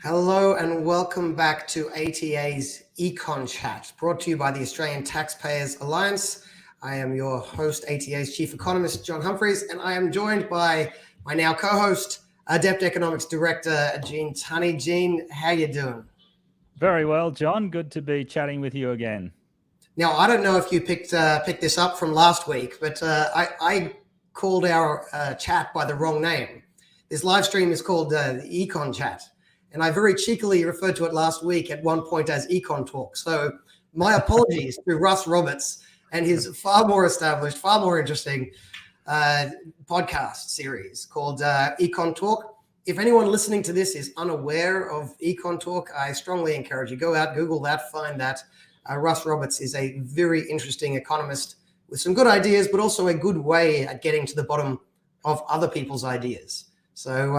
Hello and welcome back to ATA's EconChat, brought to you by the Australian Taxpayers Alliance. I am your host, ATA's Chief Economist, John Humphreys, and I am joined by my now co-host, Adept Economics Director, Gene Tunny. Gene, how you doing? Very well, John. Good to be chatting with you again. Now, I don't know if you picked this up from last week, but I called our chat by the wrong name. This live stream is called the EconChat. And I very cheekily referred to it last week at one point as Econ Talk. So my apologies to Russ Roberts and his far more established, far more interesting podcast series called Econ Talk. If anyone listening to this is unaware of Econ Talk, I strongly encourage you, go out, Google that, find that. Russ Roberts is a very interesting economist with some good ideas, but also a good way at getting to the bottom of other people's ideas. So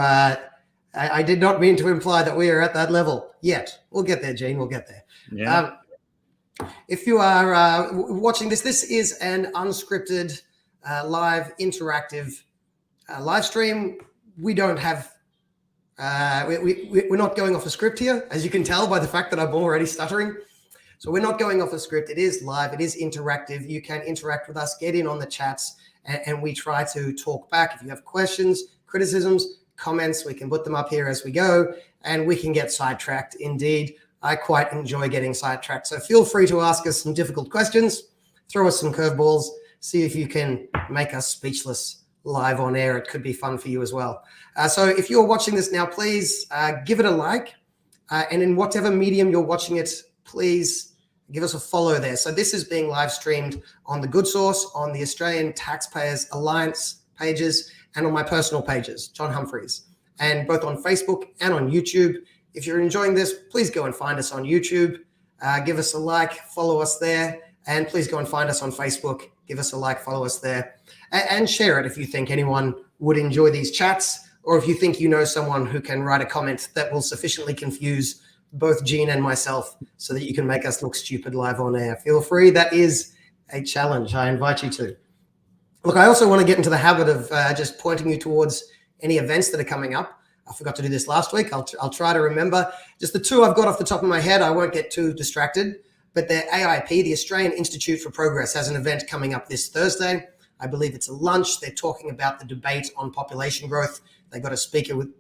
I did not mean to imply that we are at that level yet. We'll get there, Gene. We'll get there. Yeah. If you are watching this is an unscripted, live, interactive live stream. We don't have, we're not going off a script here, as you can tell by the fact that I'm already stuttering. So we're not going off a script. It is live. It is interactive. You can interact with us, get in on the chats, and we try to talk back. If you have questions, criticisms, comments, we can put them up here as we go, and we can get sidetracked. Indeed, I quite enjoy getting sidetracked. So feel free to ask us some difficult questions, throw us some curveballs, see if you can make us speechless live on air. It could be fun for you as well. So if you're watching this now, please give it a like, and in whatever medium you're watching it, please give us a follow there. So this is being live streamed on the Good Source, on the Australian Taxpayers Alliance pages, and on my personal pages, John Humphreys, and both on Facebook and on YouTube. If you're enjoying this, please go and find us on YouTube. Give us a like, follow us there, and please go and find us on Facebook. Give us a like, follow us there, and share it if you think anyone would enjoy these chats, or if you think you know someone who can write a comment that will sufficiently confuse both Gene and myself so that you can make us look stupid live on air. Feel free. That is a challenge. I invite you to. Look, I also want to get into the habit of just pointing you towards any events that are coming up. I forgot to do this last week. I'll try to remember. Just the two I've got off the top of my head. I won't get too distracted. But the AIP, the Australian Institute for Progress, has an event coming up this Thursday. I believe it's a lunch. They're talking about the debate on population growth. They've got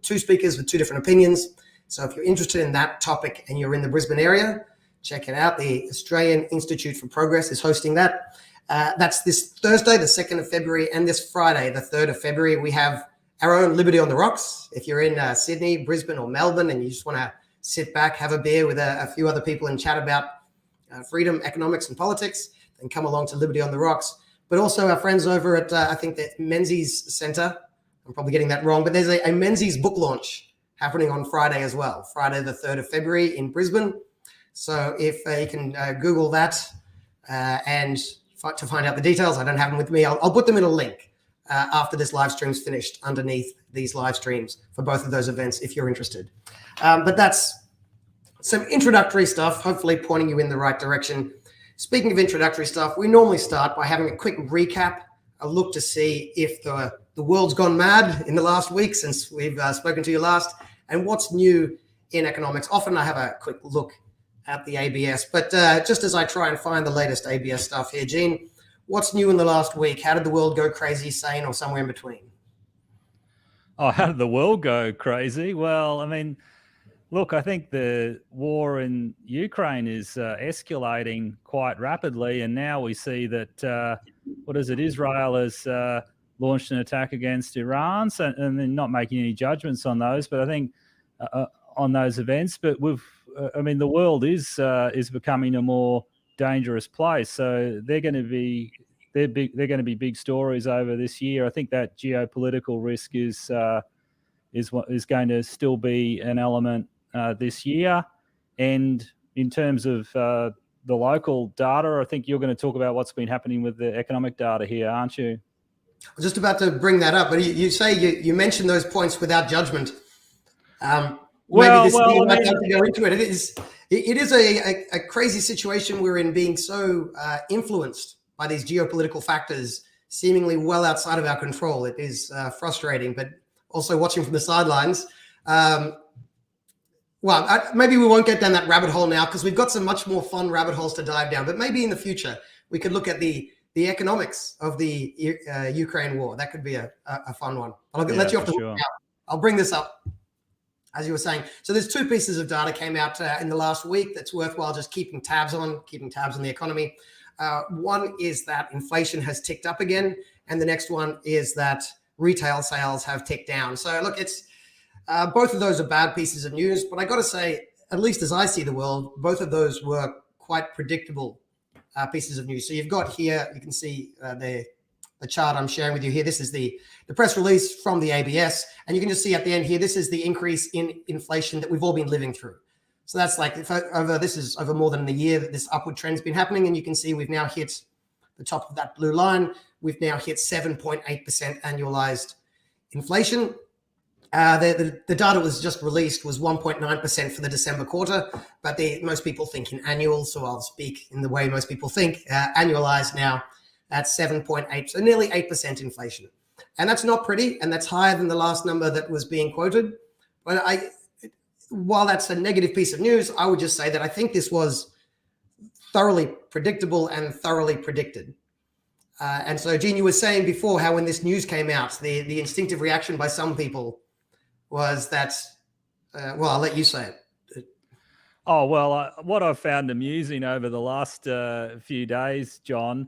two speakers with two different opinions. So if you're interested in that topic and you're in the Brisbane area, check it out. The Australian Institute for Progress is hosting that. That's this Thursday, the 2nd of February, and this Friday, the 3rd of February, we have our own Liberty on the Rocks. If you're in Sydney, Brisbane, or Melbourne, and you just want to sit back, have a beer with a few other people and chat about freedom, economics, and politics, then come along to Liberty on the Rocks. But also our friends over at, I think, the Menzies Centre. I'm probably getting that wrong, but there's a Menzies book launch happening on Friday as well, Friday the 3rd of February in Brisbane. So if you can Google that and to find out the details. I don't have them with me. I'll put them in a link after this live stream's finished underneath these live streams for both of those events if you're interested. But that's some introductory stuff, hopefully pointing you in the right direction. Speaking of introductory stuff, we normally start by having a quick recap, a look to see if the world's gone mad in the last week since we've spoken to you last, and what's new in economics. Often I have a quick look at the ABS, but just as I try and find the latest ABS stuff here, Gene, what's new in the last week? How did the world go crazy, sane, or somewhere in between? Oh, how did the world go crazy? Well, I mean, look, I think the war in Ukraine is escalating quite rapidly, and now we see that, Israel has launched an attack against Iran, and then not making any judgments on those, but I think on those events, but the world is becoming a more dangerous place. So they're going to be big stories over this year. I think that geopolitical risk is going to still be an element this year. And in terms of the local data, I think you're going to talk about what's been happening with the economic data here, aren't you? I was just about to bring that up, but you say you mentioned those points without judgment. Go into it. It is a crazy situation we're in, being so influenced by these geopolitical factors, seemingly well outside of our control. It is frustrating, but also watching from the sidelines. Well, maybe we won't get down that rabbit hole now because we've got some much more fun rabbit holes to dive down. But maybe in the future we could look at the economics of the Ukraine war. That could be a fun one. I'll let you off the hook now. I'll bring this up as you were saying. So there's two pieces of data came out in the last week that's worthwhile just keeping tabs on the economy. One is that inflation has ticked up again, and the next one is that retail sales have ticked down. So look, it's both of those are bad pieces of news, but I got to say, at least as I see the world, both of those were quite predictable pieces of news. So you've got here, you can see the chart I'm sharing with you here. This is the press release from the ABS, and you can just see at the end here, this is the increase in inflation that we've all been living through. So that's like this is over more than a year that this upward trend's been happening, and you can see we've now hit the top of that blue line. We've now hit 7.8% annualized inflation. The data was just released was 1.9% for the December quarter, but most people think in annual, so I'll speak in the way most people think. Annualized now at 7.8, so nearly 8% inflation. And that's not pretty, and that's higher than the last number that was being quoted. But while that's a negative piece of news, I would just say that I think this was thoroughly predictable and thoroughly predicted. And so, Gene, you were saying before how when this news came out, the instinctive reaction by some people was that, well, I'll let you say it. Oh, well, what I've found amusing over the last few days, John,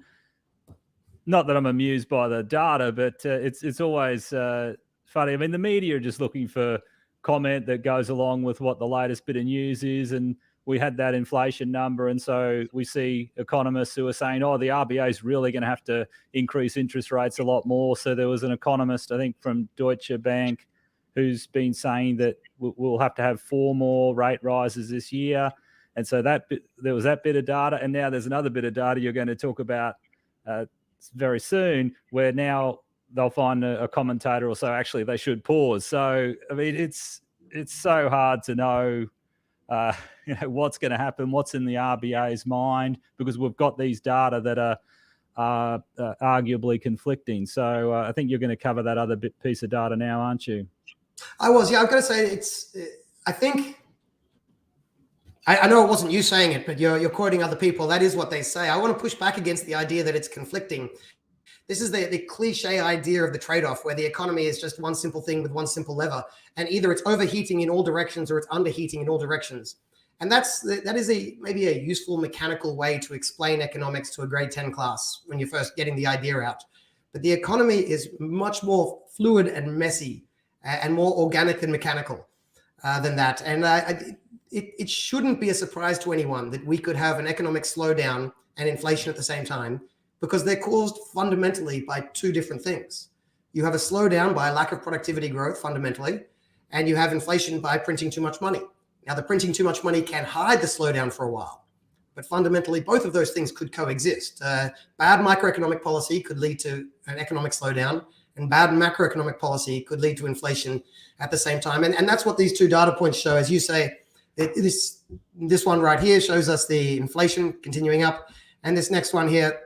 not that I'm amused by the data, but it's always funny. I mean, the media are just looking for comment that goes along with what the latest bit of news is, and we had that inflation number, and so we see economists who are saying, oh, the RBA is really going to have to increase interest rates a lot more. So there was an economist, I think from Deutsche Bank, who's been saying that we'll have to have 4 more rate rises this year. And so there was that bit of data, and now there's another bit of data you're going to talk about very soon, where now they'll find a commentator or so actually they should pause. So I mean, it's so hard to know what's going to happen, what's in the RBA's mind, because we've got these data that are arguably conflicting. So I think you're going to cover that other piece of data now, aren't you? I was, yeah. I'm going to say I think I know it wasn't you saying it, but you're quoting other people. That is what they say. I want to push back against the idea that it's conflicting. This is the cliche idea of the trade-off, where the economy is just one simple thing with one simple lever, and either it's overheating in all directions or it's underheating in all directions. And that is maybe a useful mechanical way to explain economics to a grade 10 class when you're first getting the idea out. But the economy is much more fluid and messy and more organic and mechanical than that. And it shouldn't be a surprise to anyone that we could have an economic slowdown and inflation at the same time, because they're caused fundamentally by two different things. You have a slowdown by a lack of productivity growth fundamentally, and you have inflation by printing too much money. Now, the printing too much money can hide the slowdown for a while, but fundamentally, both of those things could coexist. Bad microeconomic policy could lead to an economic slowdown, and bad macroeconomic policy could lead to inflation at the same time. And that's what these two data points show. As you say, this one right here shows us the inflation continuing up, and this next one here,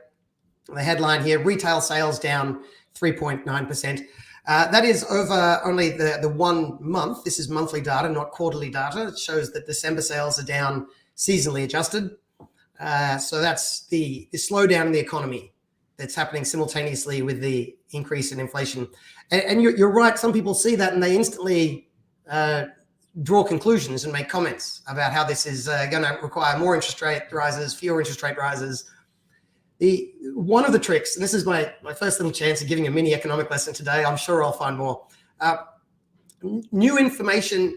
the headline here, retail sales down 3.9%. That is over only the 1 month. This is monthly data, not quarterly data. It shows that December sales are down seasonally adjusted. So that's the slowdown in the economy that's happening simultaneously with the increase in inflation. And you're right. Some people see that and they instantly draw conclusions and make comments about how this is going to require more interest rate rises, fewer interest rate rises. One of the tricks, and this is my first little chance of giving a mini economic lesson today, I'm sure I'll find more. New information,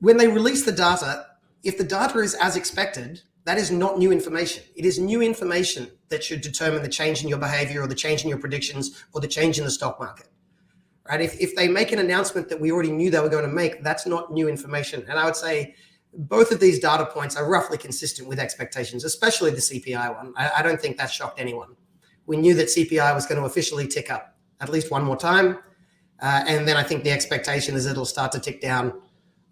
when they release the data, if the data is as expected, that is not new information. It is new information that should determine the change in your behavior or the change in your predictions or the change in the stock market. Right? If they make an announcement that we already knew they were going to make, that's not new information. And I would say both of these data points are roughly consistent with expectations, especially the CPI one. I don't think that shocked anyone. We knew that CPI was going to officially tick up at least one more time. And then I think the expectation is it'll start to tick down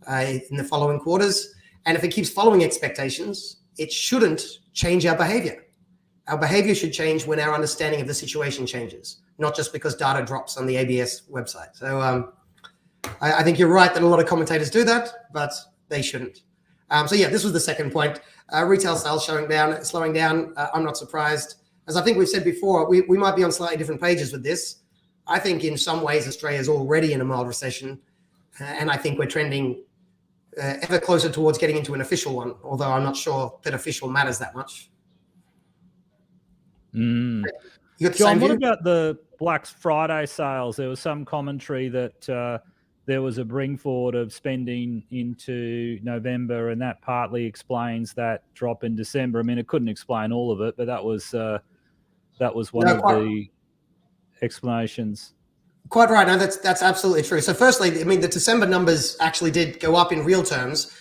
in the following quarters. And if it keeps following expectations, it shouldn't change our behavior. Our behavior should change when our understanding of the situation changes, not just because data drops on the ABS website. So I think you're right that a lot of commentators do that, but they shouldn't. So yeah, this was the second point. Retail sales slowing down. I'm not surprised. As I think we've said before, we might be on slightly different pages with this. I think in some ways Australia is already in a mild recession, and I think we're trending ever closer towards getting into an official one, although I'm not sure that official matters that much. Mm. You got the John, same what view? about the Black Friday sales? There was some commentary that there was a bring forward of spending into November, and that partly explains that drop in December. I mean, it couldn't explain all of it, but that was one of the explanations. Quite right. No, that's absolutely true. So firstly, I mean, the December numbers actually did go up in real terms,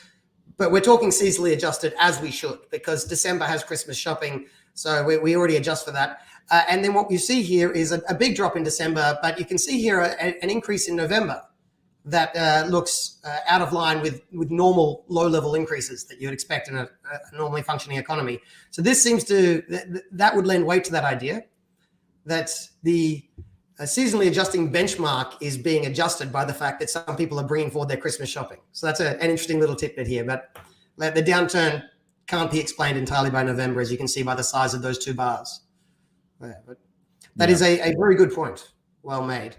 but we're talking seasonally adjusted as we should, because December has Christmas shopping. So we already adjust for that. And then what you see here is a big drop in December, but you can see here an increase in November that looks out of line with normal low-level increases that you'd expect in a normally functioning economy. So this seems to, that would lend weight to that idea that the seasonally adjusting benchmark is being adjusted by the fact that some people are bringing forward their Christmas shopping. So that's an interesting little tidbit here. But the downturn can't be explained entirely by November, as you can see by the size of those two bars. Yeah, but that is a very good point. Well made.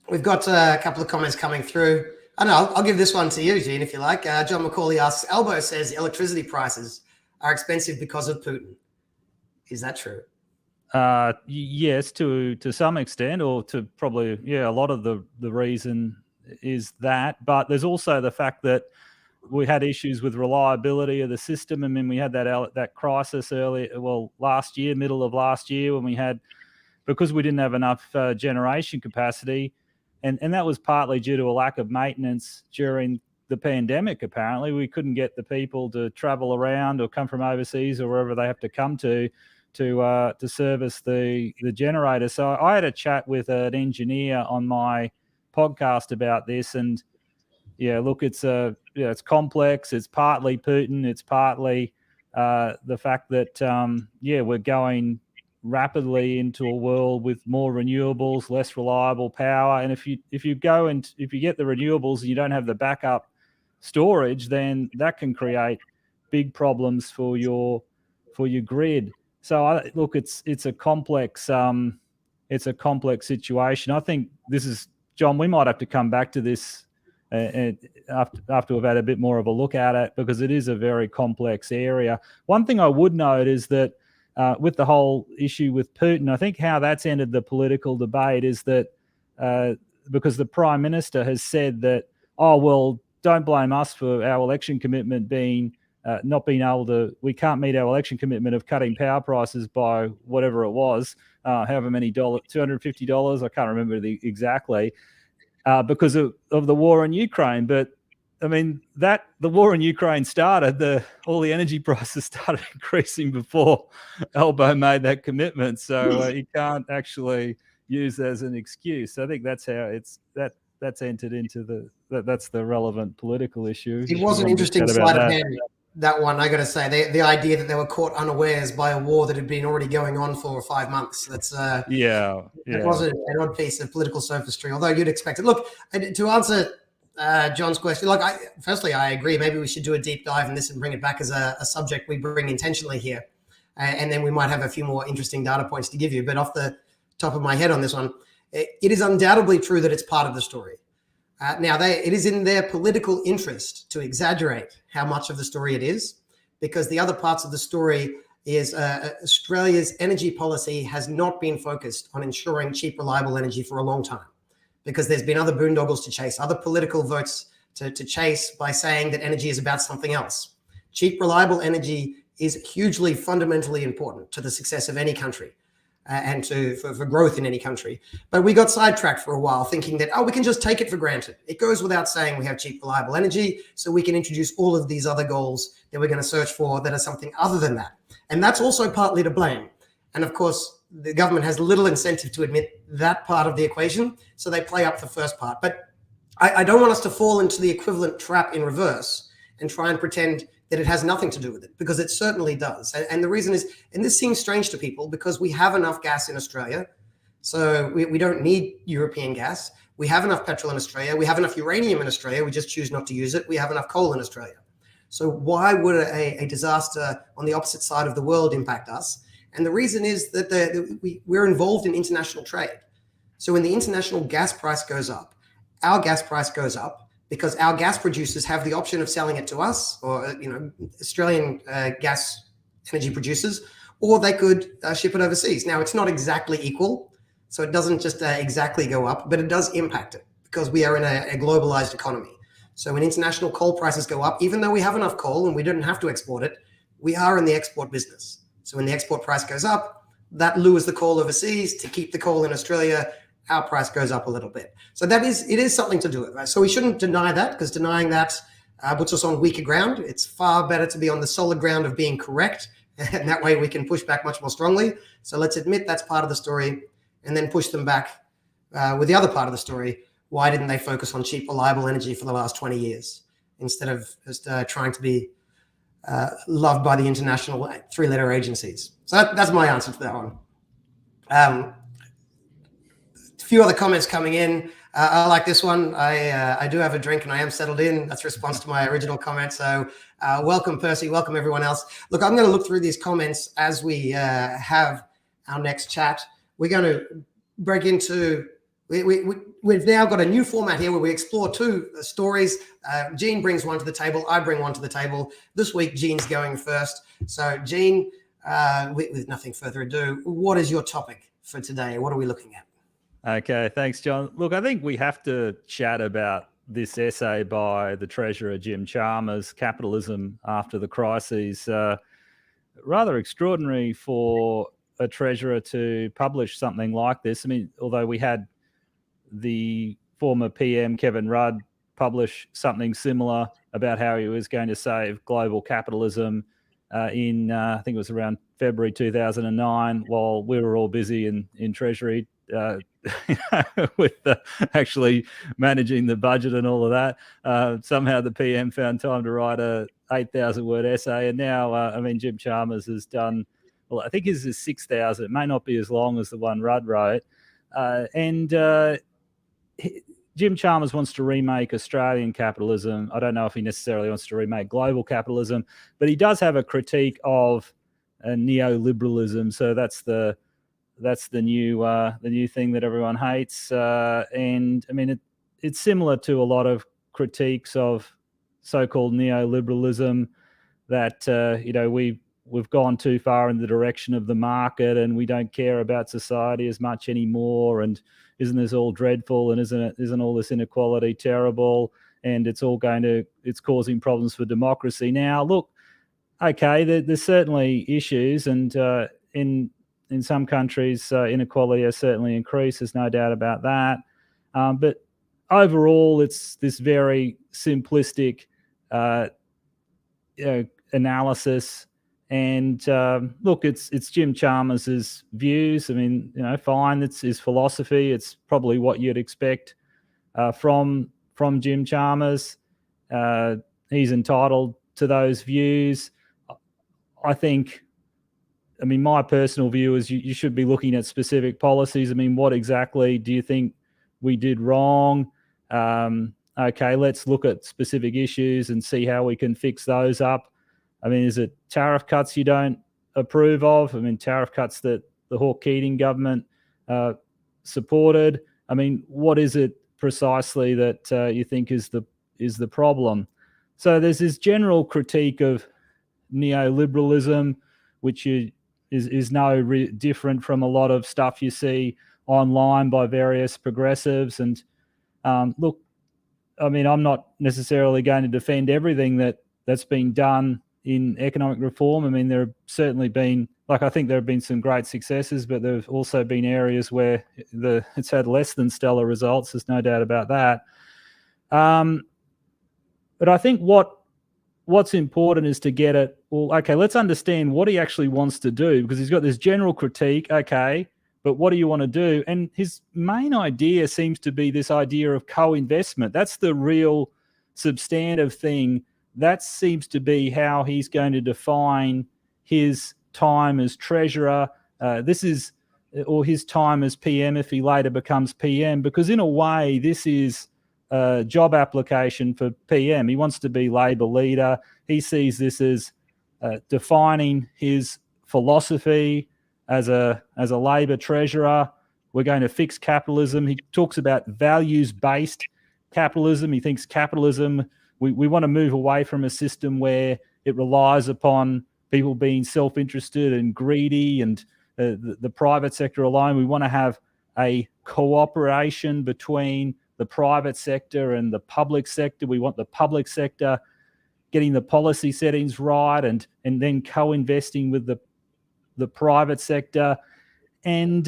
We've got a couple of comments coming through. I know, I'll give this one to you, Gene, if you like. John McCauley asks, Elbow says electricity prices are expensive because of Putin. Is that true? Yes, to some extent, or to probably, a lot of the reason is that. But there's also the fact that we had issues with reliability of the system. I mean, we had that crisis last year, middle of last year, when we had, because we didn't have enough generation capacity, and that was partly due to a lack of maintenance during the pandemic. Apparently, we couldn't get the people to travel around or come from overseas or wherever they have to come to service the generator. So I had a chat with an engineer on my podcast about this, and look, it's complex. It's partly Putin. It's partly the fact that we're going rapidly into a world with more renewables, less reliable power. And if you get the renewables and you don't have the backup storage, then that can create big problems for your grid. So look, it's a complex situation. I think this is, John, we might have to come back to this after we've had a bit more of a look at it, because it is a very complex area. One thing I would note is that with the whole issue with Putin, I think how that's entered the political debate is that because the Prime Minister has said that, don't blame us for our election commitment being not being able to, we can't meet our election commitment of cutting power prices by whatever it was, however many dollars, $250, I can't remember exactly, because of the war in Ukraine. But I mean, the war in Ukraine started, all the energy prices started increasing before Elbow made that commitment. So you can't actually use as an excuse. So I think that's how that's entered into that's the relevant political issue. It was an interesting sleight of hand, that one, I got to say. The idea that they were caught unawares by a war that had been already going on for 5 months. That's It was an odd piece of political sophistry, although you'd expect it. Look, to answer John's question, firstly, I agree. Maybe we should do a deep dive in this and bring it back as a subject we bring intentionally here. And then we might have a few more interesting data points to give you. But off the top of my head on this one, it is undoubtedly true that it's part of the story. Now, it is in their political interest to exaggerate how much of the story it is, because the other parts of the story is Australia's energy policy has not been focused on ensuring cheap, reliable energy for a long time, because there's been other boondoggles to chase, other political votes to chase by saying that energy is about something else. Cheap, reliable energy is hugely, fundamentally important to the success of any country. And for growth in any country. But we got sidetracked for a while thinking that, we can just take it for granted. It goes without saying we have cheap, reliable energy, so we can introduce all of these other goals that we're going to search for that are something other than that. And that's also partly to blame. And of course, the government has little incentive to admit that part of the equation, so they play up the first part. But I don't want us to fall into the equivalent trap in reverse and try and pretend that it has nothing to do with it, because it certainly does. And the reason is, and this seems strange to people, because we have enough gas in Australia So we don't need European gas. We have enough petrol in Australia. We have enough uranium in Australia. We just choose not to use it. We have enough coal in Australia. So why would a disaster on the opposite side of the world impact us? And the reason is that we're involved in international trade. So when the international gas price goes up, our gas price goes up because our gas producers have the option of selling it to us, or Australian gas energy producers, or they could ship it overseas. Now, it's not exactly equal, so it doesn't just exactly go up, but it does impact it because we are in a globalized economy. So when international coal prices go up, even though we have enough coal and we don't have to export it, we are in the export business. So when the export price goes up, that lures the coal overseas. To keep the coal in Australia, our price goes up a little bit. So it is something to do with, right? So we shouldn't deny that, because denying that puts us on weaker ground. It's far better to be on the solid ground of being correct, and that way we can push back much more strongly. So let's admit that's part of the story, and then push them back with the other part of the story. Why didn't they focus on cheap, reliable energy for the last 20 years instead of just trying to be loved by the international three-letter agencies? So that's my answer to that one. A few other comments coming in. I like this one. I do have a drink and I am settled in. That's a response to my original comment. So welcome, Percy. Welcome, everyone else. Look, I'm going to look through these comments as we have our next chat. We're going to break into... We've now got a new format here where we explore two stories. Jean brings one to the table. I bring one to the table. This week, Jean's going first. So, Jean, with nothing further ado, what is your topic for today? What are we looking at? Okay, thanks, John. Look, I think we have to chat about this essay by the Treasurer, Jim Chalmers, Capitalism After the Crises. Rather extraordinary for a Treasurer to publish something like this. I mean, although we had the former PM, Kevin Rudd, publish something similar about how he was going to save global capitalism in, I think it was around February 2009, while we were all busy in Treasury with actually managing the budget and all of that. Somehow the PM found time to write a 8,000-word essay, and now, I mean, Jim Chalmers has done, well, I think his is 6,000. It may not be as long as the one Rudd wrote. Jim Chalmers wants to remake Australian capitalism. I don't know if he necessarily wants to remake global capitalism, but he does have a critique of neoliberalism. So that's the new thing that everyone hates. And I mean, it's similar to a lot of critiques of so-called neoliberalism, that we've gone too far in the direction of the market and we don't care about society as much anymore, and isn't this all dreadful, and isn't all this inequality terrible, and it's causing problems for democracy. Now, look, okay, there's certainly issues, and in some countries inequality has certainly increased. There's no doubt about that. But overall, it's this very simplistic analysis. And look, it's Jim Chalmers's views. I mean, fine, it's his philosophy. It's probably what you'd expect from Jim Chalmers. He's entitled to those views. I mean, my personal view is you should be looking at specific policies. I mean, what exactly do you think we did wrong? Okay, let's look at specific issues and see how we can fix those up. I mean, is it tariff cuts you don't approve of? I mean, tariff cuts that the Hawke-Keating government supported. I mean, what is it precisely that you think is the problem? So there's this general critique of neoliberalism, which is no different from a lot of stuff you see online by various progressives. And look, I mean, I'm not necessarily going to defend everything that's been done in economic reform. I mean, there have certainly been, I think there have been some great successes, but there have also been areas where it's had less than stellar results. There's no doubt about that. But I think what's important is to get it, well, okay, let's understand what he actually wants to do, because he's got this general critique, okay, but what do you want to do? And his main idea seems to be this idea of co-investment. That's the real substantive thing. That seems to be how he's going to define his time as treasurer. This is or his time as PM if he later becomes PM, because in a way this is a job application for PM. He wants to be Labor leader. He sees this as defining his philosophy as a Labor treasurer. We're going to fix capitalism. He talks about values-based capitalism. He thinks capitalism, we want to move away from a system where it relies upon people being self-interested and greedy and the private sector alone. We want to have a cooperation between the private sector and the public sector. We want the public sector getting the policy settings right and then co-investing with the private sector. And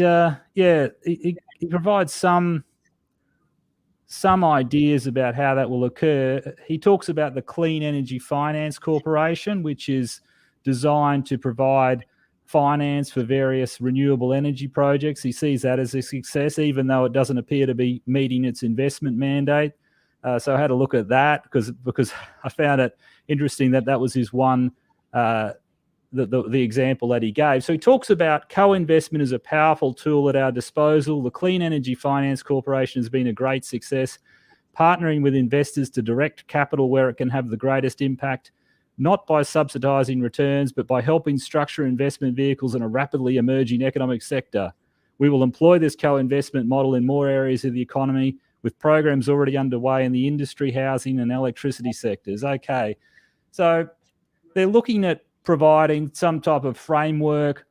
he provides some ideas about how that will occur. He talks about the Clean Energy Finance Corporation, which is designed to provide finance for various renewable energy projects. He sees that as a success, even though it doesn't appear to be meeting its investment mandate. So I had a look at that because I found it interesting that was his one, the example that he gave. So he talks about co-investment as a powerful tool at our disposal. The Clean Energy Finance Corporation has been a great success, partnering with investors to direct capital where it can have the greatest impact, not by subsidizing returns, but by helping structure investment vehicles in a rapidly emerging economic sector. We will employ this co-investment model in more areas of the economy, with programs already underway in the industry, housing, and electricity sectors. Okay, so they're looking at providing some type of framework,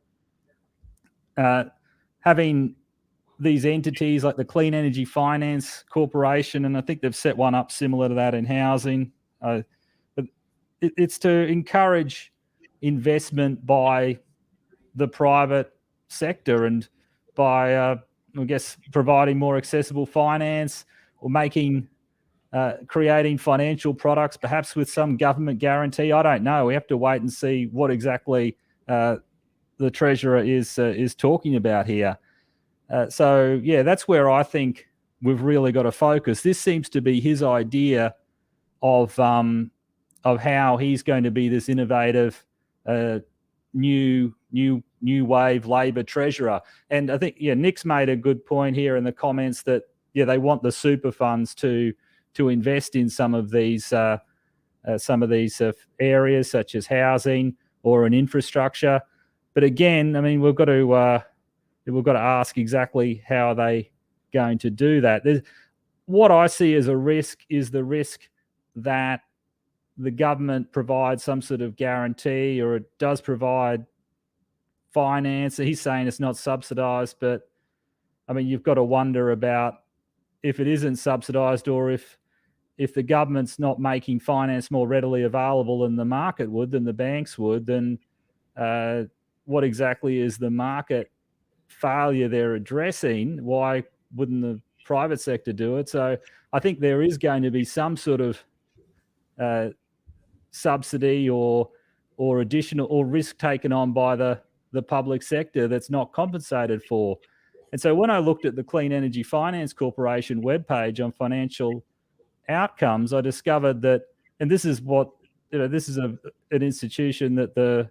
having these entities like the Clean Energy Finance Corporation, and I think they've set one up similar to that in housing. It's to encourage investment by the private sector and by, providing more accessible finance or creating financial products, perhaps with some government guarantee. I don't know. We have to wait and see what exactly the Treasurer is talking about here. That's where I think we've really got to focus. This seems to be his idea of how he's going to be this innovative, new wave Labor treasurer. And I think Nick's made a good point here in the comments that they want the super funds to invest in some of these areas such as housing or in infrastructure. But again, I mean, we've got to ask exactly how they going to do that. What I see as a risk is the risk that the government provides some sort of guarantee, or it does provide finance. He's saying it's not subsidized, but I mean, you've got to wonder about if it isn't subsidized, or if the government's not making finance more readily available than the market would, than the banks would, then what exactly is the market failure they're addressing? Why wouldn't the private sector do it? So I think there is going to be some sort of subsidy or additional or risk taken on by the public sector that's not compensated for. And so when I looked at the Clean Energy Finance Corporation webpage on financial outcomes, I discovered that, and this is what, this is an institution that the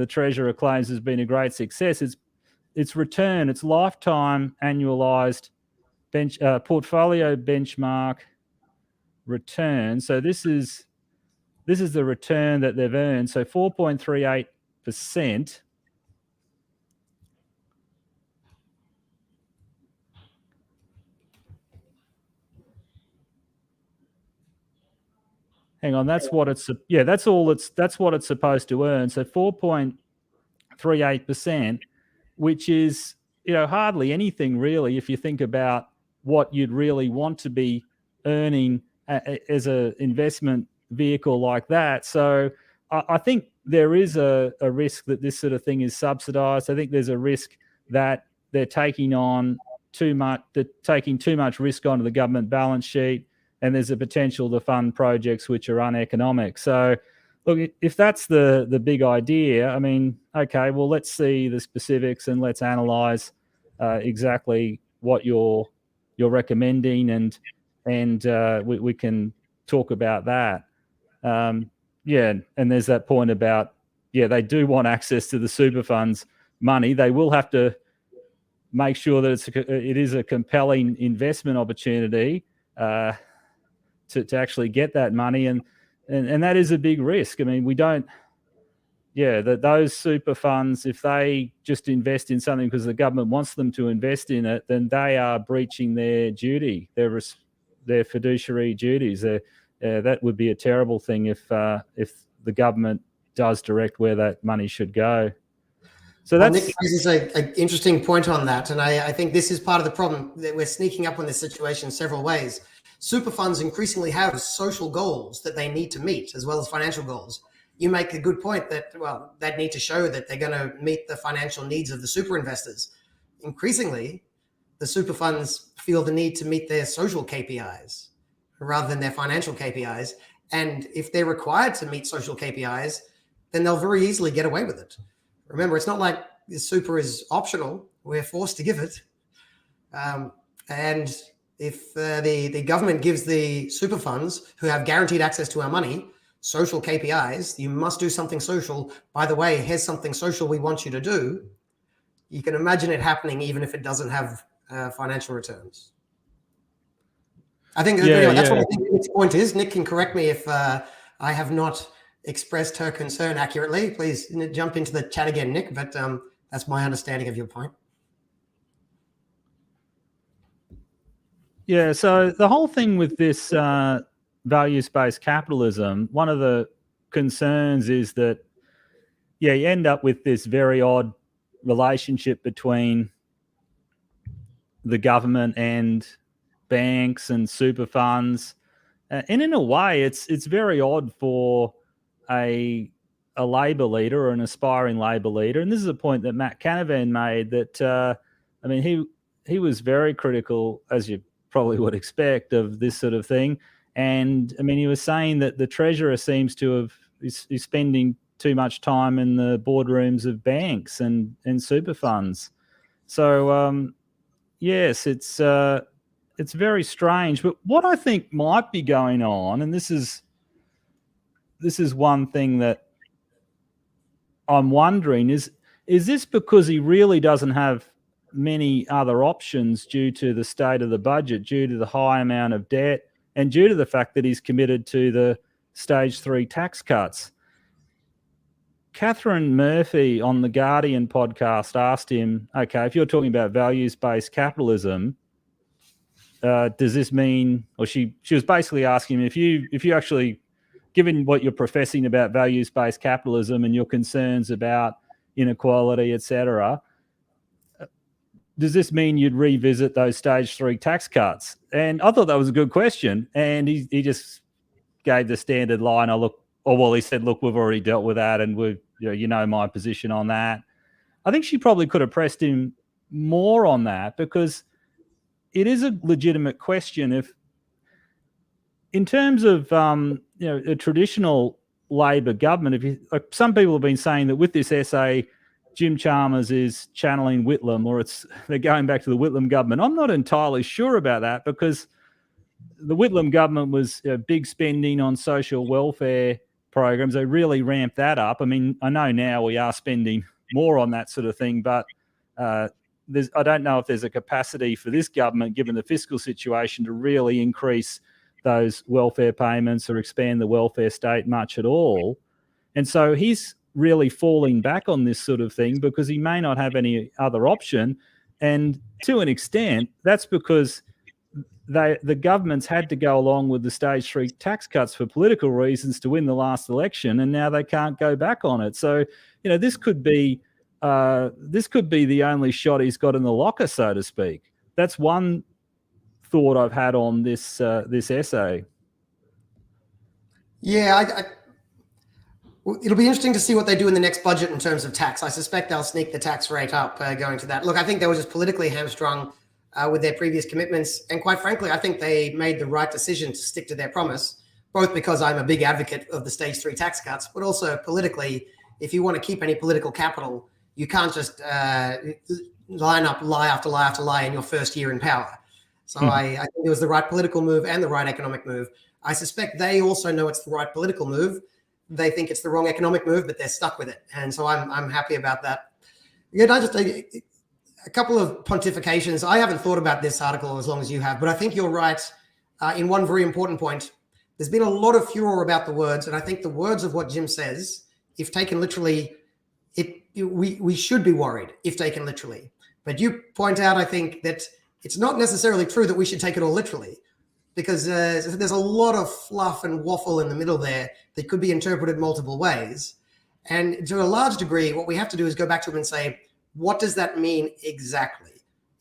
Treasurer claims has been a great success. Its return, its lifetime annualized portfolio benchmark return. So this is the return that they've earned. So 4.38%. Hang on, that's what it's that's what it's supposed to earn. So 4.38%, which is hardly anything really if you think about what you'd really want to be earning as an investment vehicle like that. So I think there is a risk that this sort of thing is subsidized. I think there's a risk that they're taking too much risk onto the government balance sheet, and there's a potential to fund projects which are uneconomic. So look, if that's the big idea, I mean, okay, well, let's see the specifics and let's analyze exactly what you're recommending, and we can talk about that. And there's that point about they do want access to the super funds money. They will have to make sure that it is a compelling investment opportunity to actually get that money, and that is a big risk. I mean, we don't. Yeah, those super funds, if they just invest in something because the government wants them to invest in it, then they are breaching their duty, their fiduciary duties. That would be a terrible thing if the government does direct where that money should go. So Nick raises an interesting point on that, and I think this is part of the problem, that we're sneaking up on this situation several ways. Super funds increasingly have social goals that they need to meet, as well as financial goals. You make a good point that, well, they need to show that they're going to meet the financial needs of the super investors. Increasingly, the super funds feel the need to meet their social KPIs rather than their financial KPIs. And if they're required to meet social KPIs, then they'll very easily get away with it. Remember, it's not like the super is optional. We're forced to give it. And if the government gives the super funds, who have guaranteed access to our money, social KPIs, you must do something social. By the way, here's something social we want you to do. You can imagine it happening even if it doesn't have financial returns. I think that's what I think Nick's point is. Nick can correct me if I have not expressed her concern accurately. Please jump into the chat again, Nick, but that's my understanding of your point. Yeah, so the whole thing with this values-based capitalism, one of the concerns is that, you end up with this very odd relationship between the government and banks and super funds. And in a way, it's very odd for a Labor leader or an aspiring Labor leader. And this is a point that Matt Canavan made, that, I mean, he was very critical, as you probably would expect, of this sort of thing. And I mean, he was saying that the Treasurer seems to is spending too much time in the boardrooms of banks and super funds. So yes, it's very strange. But what I think might be going on, and this is one thing that I'm wondering, is this because he really doesn't have many other options due to the state of the budget, due to the high amount of debt, and due to the fact that he's committed to the stage 3 tax cuts? Catherine Murphy on the Guardian podcast asked him, okay, if you're talking about values-based capitalism, does this mean, or she was basically asking him, if you actually, given what you're professing about values-based capitalism and your concerns about inequality, etc., does this mean you'd revisit those stage 3 tax cuts? And I thought that was a good question. And he just gave the standard line, he said, look, we've already dealt with that, and you know my position on that. I think she probably could have pressed him more on that, because it is a legitimate question. If, in terms of a traditional Labor government, some people have been saying that with this essay, Jim Chalmers is channeling Whitlam, or they're going back to the Whitlam government. I'm not entirely sure about that, because the Whitlam government was big spending on social welfare programs. They really ramped that up. I mean, I know now we are spending more on that sort of thing, but I don't know if there's a capacity for this government, given the fiscal situation, to really increase those welfare payments or expand the welfare state much at all. And so he's really falling back on this sort of thing because he may not have any other option. And to an extent, that's because the government's had to go along with the stage 3 tax cuts for political reasons to win the last election, and now they can't go back on it. So, this could be the only shot he's got in the locker, so to speak. That's one thought I've had on this essay. Yeah, it'll be interesting to see what they do in the next budget in terms of tax. I suspect they'll sneak the tax rate up going to that. Look, I think they were just politically hamstrung with their previous commitments. And quite frankly, I think they made the right decision to stick to their promise, both because I'm a big advocate of the stage 3 tax cuts, but also politically, if you want to keep any political capital, you can't just line up lie after lie after lie in your first year in power. So I think it was the right political move and the right economic move. I suspect they also know it's the right political move. They think it's the wrong economic move, but they're stuck with it. And so I'm happy about that. Yeah, a couple of pontifications. I haven't thought about this article as long as you have, but I think you're right in one very important point. There's been a lot of furor about the words, and I think the words of what Jim says, if taken literally, we should be worried if taken literally. But you point out, I think, that it's not necessarily true that we should take it all literally, because there's a lot of fluff and waffle in the middle there that could be interpreted multiple ways. And to a large degree, what we have to do is go back to it and say, what does that mean exactly?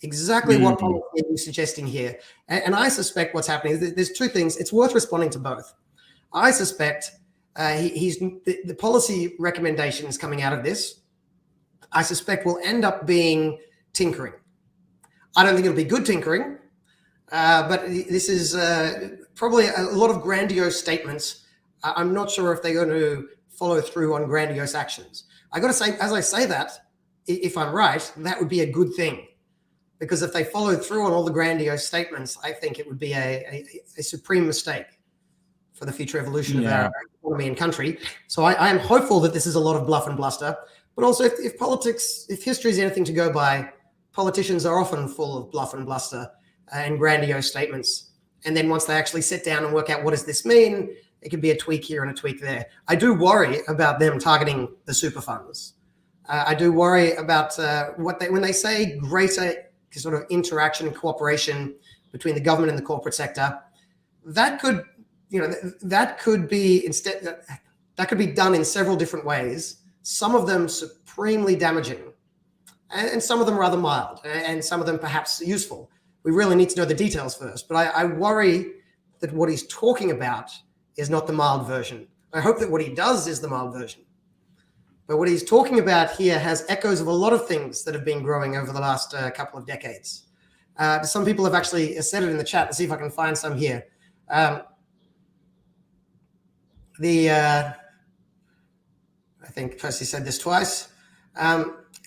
Exactly what policy are you suggesting here? And I suspect what's happening is there's two things. It's worth responding to both. I suspect the policy recommendations coming out of this, I suspect will end up being tinkering. I don't think it'll be good tinkering, but this is probably a lot of grandiose statements. I'm not sure if they're going to follow through on grandiose actions. I got to say, as I say that, if I'm right, that would be a good thing. Because if they followed through on all the grandiose statements, I think it would be a supreme mistake for the future evolution of our economy and country. So I am hopeful that this is a lot of bluff and bluster. But also, if history is anything to go by, politicians are often full of bluff and bluster and grandiose statements. And then once they actually sit down and work out what does this mean, it could be a tweak here and a tweak there. I do worry about them targeting the super funds. I do worry about when they say greater sort of interaction and cooperation between the government and the corporate sector. That could, that could be done in several different ways. Some of them supremely damaging, and some of them rather mild, and some of them perhaps useful. We really need to know the details first. But I worry that what he's talking about is not the mild version. I hope that what he does is the mild version. But what he's talking about here has echoes of a lot of things that have been growing over the last couple of decades. Some people have actually said it in the chat. Let's see if I can find some here. I think Percy said this twice.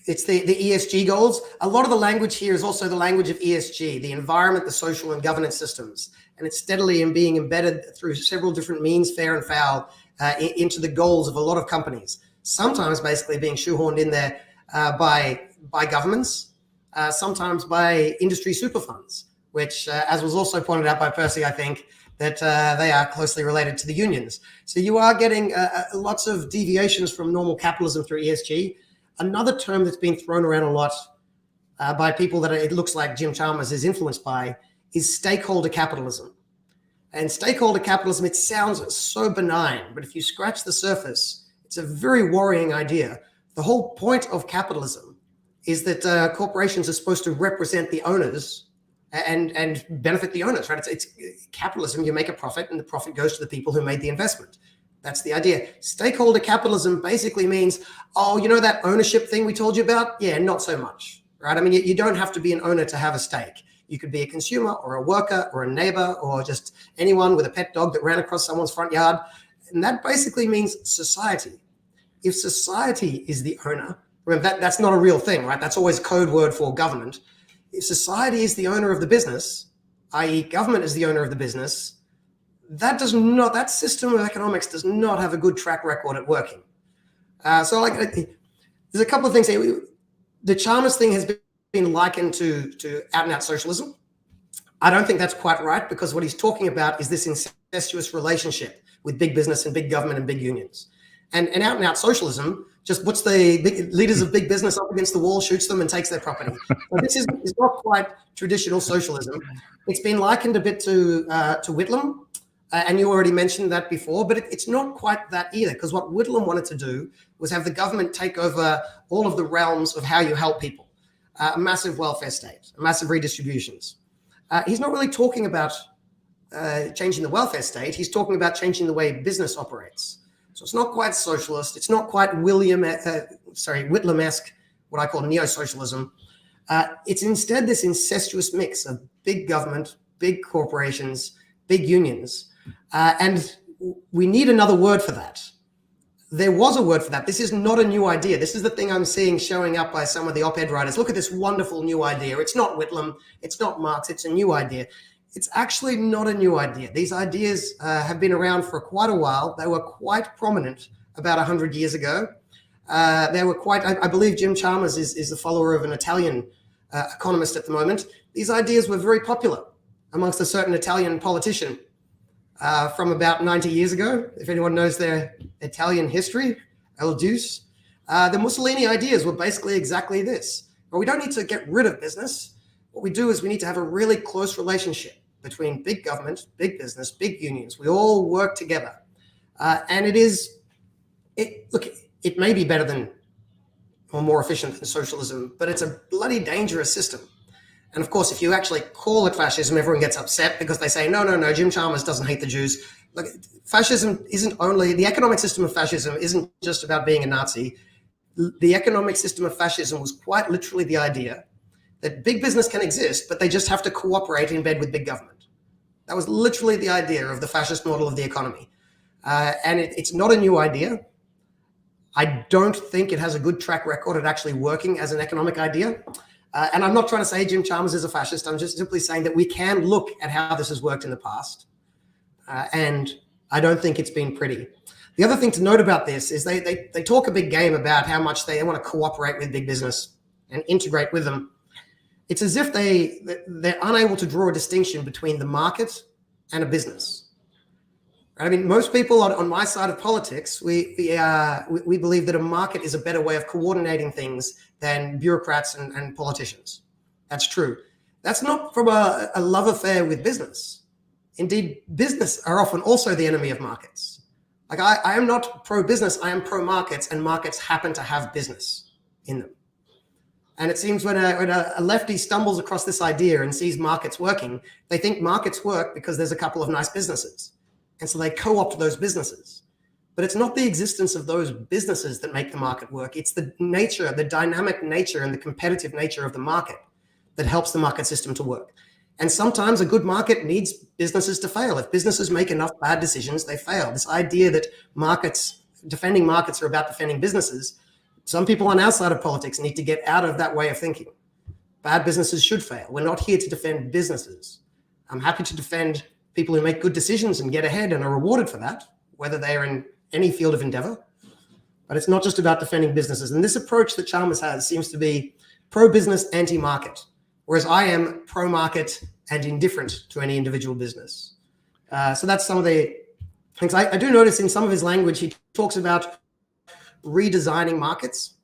It's the ESG goals. A lot of the language here is also the language of ESG, the environment, the social and governance systems. And it's steadily being embedded through several different means, fair and foul, into the goals of a lot of companies. Sometimes basically being shoehorned in there by governments, sometimes by industry super funds, which, as was also pointed out by Percy, I think, that they are closely related to the unions. So you are getting lots of deviations from normal capitalism through ESG. Another term that's been thrown around a lot by people that it looks like Jim Chalmers is influenced by is stakeholder capitalism. And stakeholder capitalism, it sounds so benign, but if you scratch the surface, it's a very worrying idea. The whole point of capitalism is that corporations are supposed to represent the owners and benefit the owners, right? It's capitalism. You make a profit and the profit goes to the people who made the investment. That's the idea. Stakeholder capitalism basically means, that ownership thing we told you about? Yeah, not so much, right? I mean, you don't have to be an owner to have a stake. You could be a consumer or a worker or a neighbor or just anyone with a pet dog that ran across someone's front yard. And that basically means society. If society is the owner, remember that's not a real thing, right? That's always code word for government. If society is the owner of the business, i.e. government is the owner of the business, that system of economics does not have a good track record at working. There's a couple of things here. The Chalmers thing has been likened to out and out socialism. I don't think that's quite right, because what he's talking about is this incestuous relationship with big business and big government and big unions. And out and out socialism just puts the big leaders of big business up against the wall, shoots them and takes their property. So this is not quite traditional socialism. It's been likened a bit to Whitlam, and you already mentioned that before, but it's not quite that either, because what Whitlam wanted to do was have the government take over all of the realms of how you help people, a massive welfare state, massive redistributions. He's not really talking about changing the welfare state. He's talking about changing the way business operates. So it's not quite socialist. It's not quite Whitlam-esque, what I call neo-socialism. It's instead this incestuous mix of big government, big corporations, big unions. And we need another word for that. There was a word for that. This is not a new idea. This is the thing I'm seeing showing up by some of the op-ed writers. Look at this wonderful new idea. It's not Whitlam. It's not Marx. It's a new idea. It's actually not a new idea. These ideas have been around for quite a while. They were quite prominent about 100 years ago. They were quite, I believe Jim Chalmers is a follower of an Italian Economist at the moment, these ideas were very popular amongst a certain Italian politician from about 90 years ago. If anyone knows their Italian history, Odysee, the Mussolini ideas were basically exactly this. But we don't need to get rid of business. What we do is we need to have a really close relationship between big government, big business, big unions. We all work together. And it may be better than or more efficient than socialism, but it's a bloody dangerous system. And of course, if you actually call it fascism, everyone gets upset because they say, no, Jim Chalmers doesn't hate the Jews. Look, fascism isn't only, the economic system of fascism isn't just about being a Nazi. The economic system of fascism was quite literally the idea that big business can exist, but they just have to cooperate in bed with big government. That was literally the idea of the fascist model of the economy. And it's not a new idea. I don't think it has a good track record at actually working as an economic idea. And I'm not trying to say Jim Chalmers is a fascist. I'm just simply saying that we can look at how this has worked in the past. And I don't think it's been pretty. The other thing to note about this is they talk a big game about how much they want to cooperate with big business and integrate with them. It's as if they're unable to draw a distinction between the market and a business. I mean, most people on my side of politics, we believe that a market is a better way of coordinating things than bureaucrats and politicians. That's true. That's not from a love affair with business. Indeed, business are often also the enemy of markets. Like I am not pro-business, I am pro-markets, and markets happen to have business in them. And it seems when a lefty stumbles across this idea and sees markets working, they think markets work because there's a couple of nice businesses. And so they co-opt those businesses. But it's not the existence of those businesses that make the market work. It's the nature, the dynamic nature and the competitive nature of the market that helps the market system to work. And sometimes a good market needs businesses to fail. If businesses make enough bad decisions, they fail. This idea that defending markets are about defending businesses, some people on our side of politics need to get out of that way of thinking. Bad businesses should fail. We're not here to defend businesses. I'm happy to defend people who make good decisions and get ahead and are rewarded for that, whether they're in any field of endeavor. But it's not just about defending businesses. And this approach that Chalmers has seems to be pro-business, anti-market, whereas I am pro-market and indifferent to any individual business. So that's some of the things. I do notice in some of his language, he talks about redesigning markets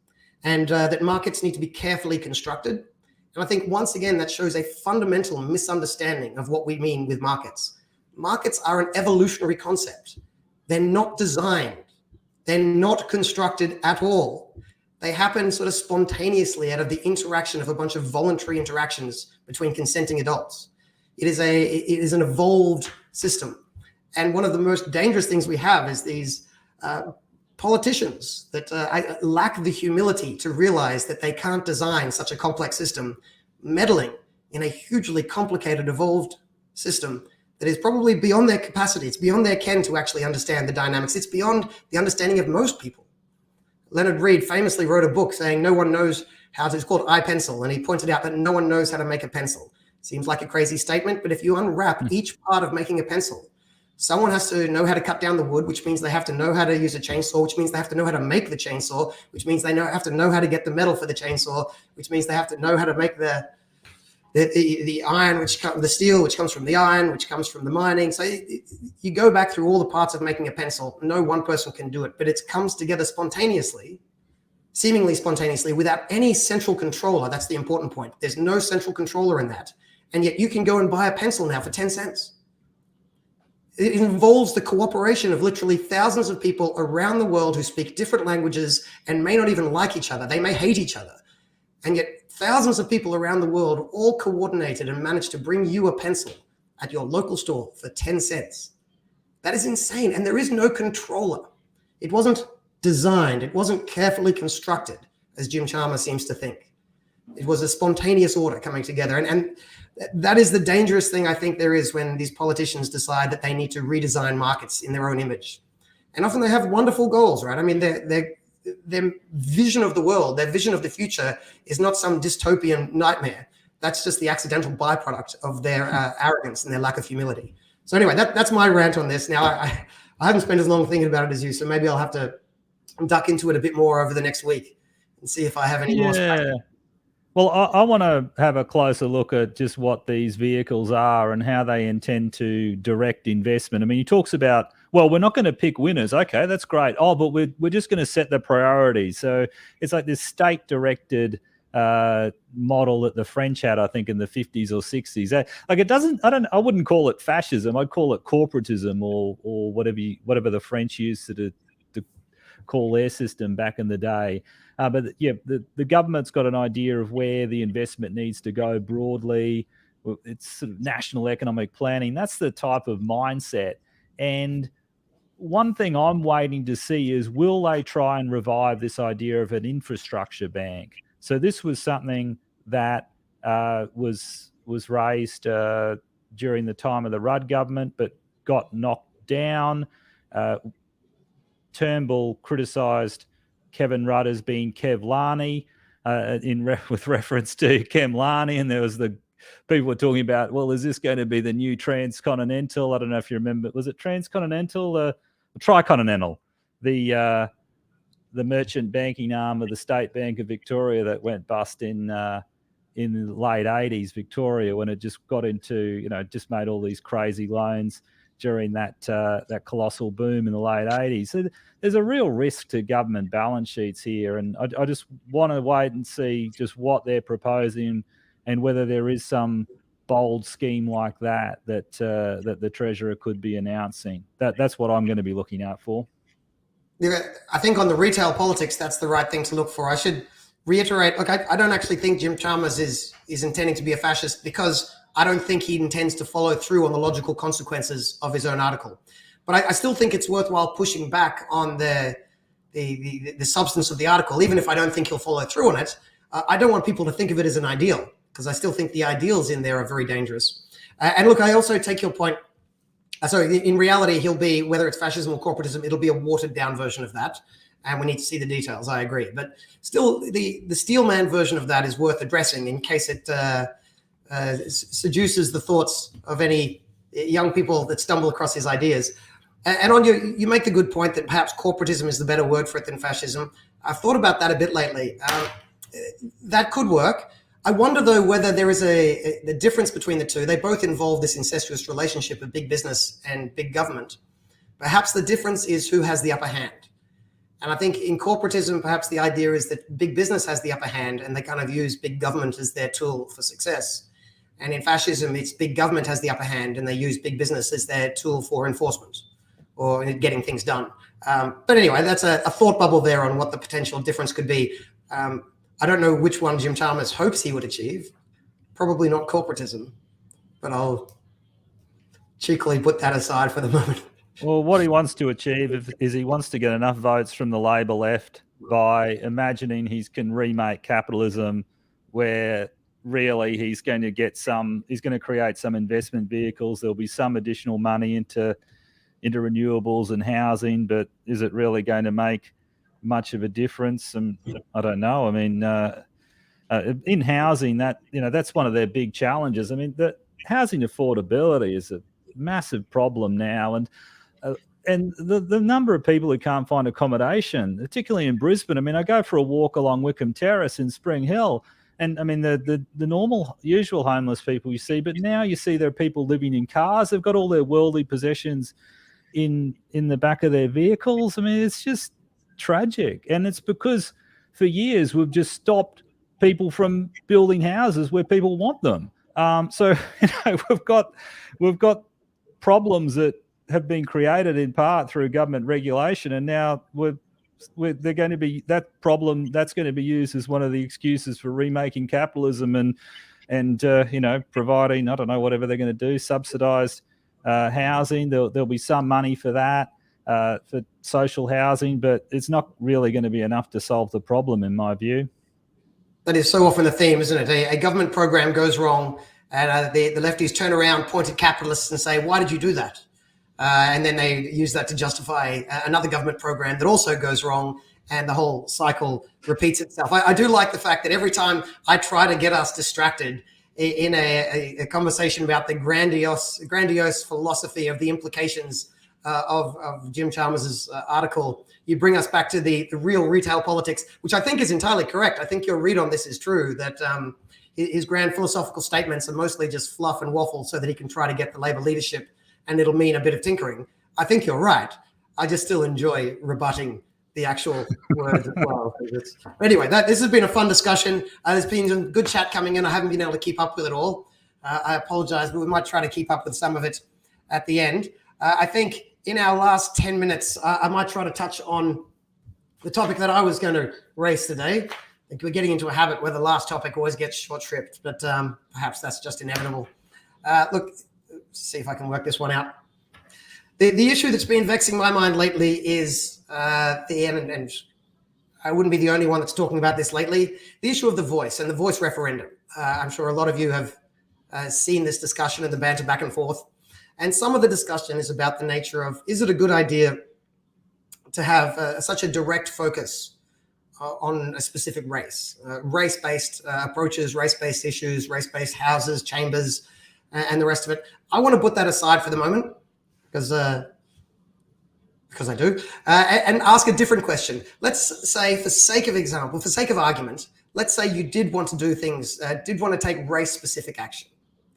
and that markets need to be carefully constructed. And I think once again, that shows a fundamental misunderstanding of what we mean with markets. Markets are an evolutionary concept. They're not designed. They're not constructed at all. They happen sort of spontaneously out of the interaction of a bunch of voluntary interactions between consenting adults. It is an evolved system. And one of the most dangerous things we have is these politicians that lack the humility to realize that they can't design such a complex system, meddling in a hugely complicated, evolved system that is probably beyond their capacity. It's beyond their ken to actually understand the dynamics. It's beyond the understanding of most people. Leonard Read famously wrote a book saying no one knows how to, it's called iPencil, and he pointed out that no one knows how to make a pencil. Seems like a crazy statement, but if you unwrap each part of making a pencil, someone has to know how to cut down the wood, which means they have to know how to use a chainsaw, which means they have to know how to make the chainsaw, which means they have to know how to get the metal for the chainsaw, which means they have to know how to make the iron, the steel, which comes from the iron, which comes from the mining. So you go back through all the parts of making a pencil. No one person can do it, but it comes together spontaneously, seemingly spontaneously, without any central controller. That's the important point. There's no central controller in that. And yet you can go and buy a pencil now for 10 cents. It involves the cooperation of literally thousands of people around the world who speak different languages and may not even like each other. They may hate each other. And yet thousands of people around the world all coordinated and managed to bring you a pencil at your local store for 10 cents. That is insane. And there is no controller. It wasn't designed. It wasn't carefully constructed, as Jim Chalmers seems to think. It was a spontaneous order coming together. And that is the dangerous thing I think there is when these politicians decide that they need to redesign markets in their own image. And often they have wonderful goals, right? I mean, their vision of the world, their vision of the future is not some dystopian nightmare. That's just the accidental byproduct of their arrogance and their lack of humility. So anyway, that's my rant on this. Now, I haven't spent as long thinking about it as you, so maybe I'll have to duck into it a bit more over the next week and see if I have any more. Well, I want to have a closer look at just what these vehicles are and how they intend to direct investment. I mean, he talks about, well, we're not going to pick winners. Okay, that's great. Oh, but we're just going to set the priorities. So it's like this state-directed model that the French had, I think, in the 50s or 60s. Like it doesn't, I wouldn't call it fascism. I'd call it corporatism or whatever the French used to call their system back in the day. But yeah, the government's got an idea of where the investment needs to go broadly. It's sort of national economic planning. That's the type of mindset. And one thing I'm waiting to see is, will they try and revive this idea of an infrastructure bank? So this was something that was raised during the time of the Rudd government, but got knocked down. Turnbull criticised Kevin Rudd as being Kevlani with reference to Kemlani, and there was the people were talking about, well, is this going to be the new transcontinental? I don't know if you remember. Was it transcontinental? Tricontinental, the merchant banking arm of the State Bank of Victoria that went bust in the late 80s, Victoria, when it just got into, just made all these crazy loans during that colossal boom in the late 80s. So there's a real risk to government balance sheets here, and I just want to wait and see just what they're proposing and whether there is some bold scheme like that the Treasurer could be announcing. That's what I'm going to be looking out for. Yeah, I think on the retail politics, that's the right thing to look for. I should reiterate, look, I don't actually think Jim Chalmers is intending to be a fascist, because I don't think he intends to follow through on the logical consequences of his own article. But I still think it's worthwhile pushing back on the substance of the article, even if I don't think he'll follow through on it. I don't want people to think of it as an ideal, because I still think the ideals in there are very dangerous. And look, I also take your point. So in reality, he'll be, whether it's fascism or corporatism, it'll be a watered down version of that. And we need to see the details. I agree. But still, the Steelman version of that is worth addressing in case it seduces the thoughts of any young people that stumble across his ideas. And on you make the good point that perhaps corporatism is the better word for it than fascism. I've thought about that a bit lately. That could work. I wonder, though, whether there is a difference between the two. They both involve this incestuous relationship of big business and big government. Perhaps the difference is who has the upper hand. And I think in corporatism, perhaps the idea is that big business has the upper hand and they kind of use big government as their tool for success. And in fascism, it's big government has the upper hand and they use big business as their tool for enforcement or getting things done. But anyway, that's a thought bubble there on what the potential difference could be. I don't know which one Jim Chalmers hopes he would achieve. Probably not corporatism, but I'll cheekily put that aside for the moment. Well, what he wants to achieve is he wants to get enough votes from the Labor left by imagining he can remake capitalism, where really he's going to create some investment vehicles. There'll be some additional money into renewables and housing, but is it really going to make much of a difference? And I don't know. I mean, in housing, that's one of their big challenges. I mean, the housing affordability is a massive problem now, and the number of people who can't find accommodation, particularly in Brisbane. I mean, I go for a walk along Wickham Terrace in Spring Hill, and I mean the normal, usual homeless people you see, but now you see there are people living in cars. They've got all their worldly possessions in the back of their vehicles. I mean, it's just tragic, and it's because for years we've just stopped people from building houses where people want them. So we've got problems that have been created in part through government regulation, and now they're going to be that problem that's going to be used as one of the excuses for remaking capitalism and providing, I don't know, whatever they're going to do, subsidised housing. There'll be some money for that, for social housing, but it's not really going to be enough to solve the problem, in my view. That is so often the theme, isn't it? A government program goes wrong, and the lefties turn around, point at capitalists and say, why did you do that? And then they use that to justify another government program that also goes wrong, and the whole cycle repeats itself. I do like the fact that every time I try to get us distracted in a conversation about the grandiose philosophy of the implications of Jim Chalmers' article, you bring us back to the real retail politics, which I think is entirely correct. I think your read on this is true, that his grand philosophical statements are mostly just fluff and waffle so that he can try to get the Labour leadership, and it'll mean a bit of tinkering. I think you're right. I just still enjoy rebutting the actual words as well. Anyway, this has been a fun discussion. There's been some good chat coming in. I haven't been able to keep up with it all. I apologize, but we might try to keep up with some of it at the end. I think in our last 10 minutes, I might try to touch on the topic that I was going to raise today. I think we're getting into a habit where the last topic always gets short-shrift, but perhaps that's just inevitable. Look, see if I can work this one out. The issue that's been vexing my mind lately is and I wouldn't be the only one that's talking about this lately, the issue of the voice and the voice referendum. I'm sure a lot of you have seen this discussion and the banter back and forth. And some of the discussion is about the nature of, is it a good idea to have such a direct focus on a specific race, race-based approaches, race-based issues, race-based houses, chambers, and the rest of it. I want to put that aside for the moment, because I do, and ask a different question. Let's say, for sake of example, for sake of argument, let's say you did want to do things, did want to take race-specific action.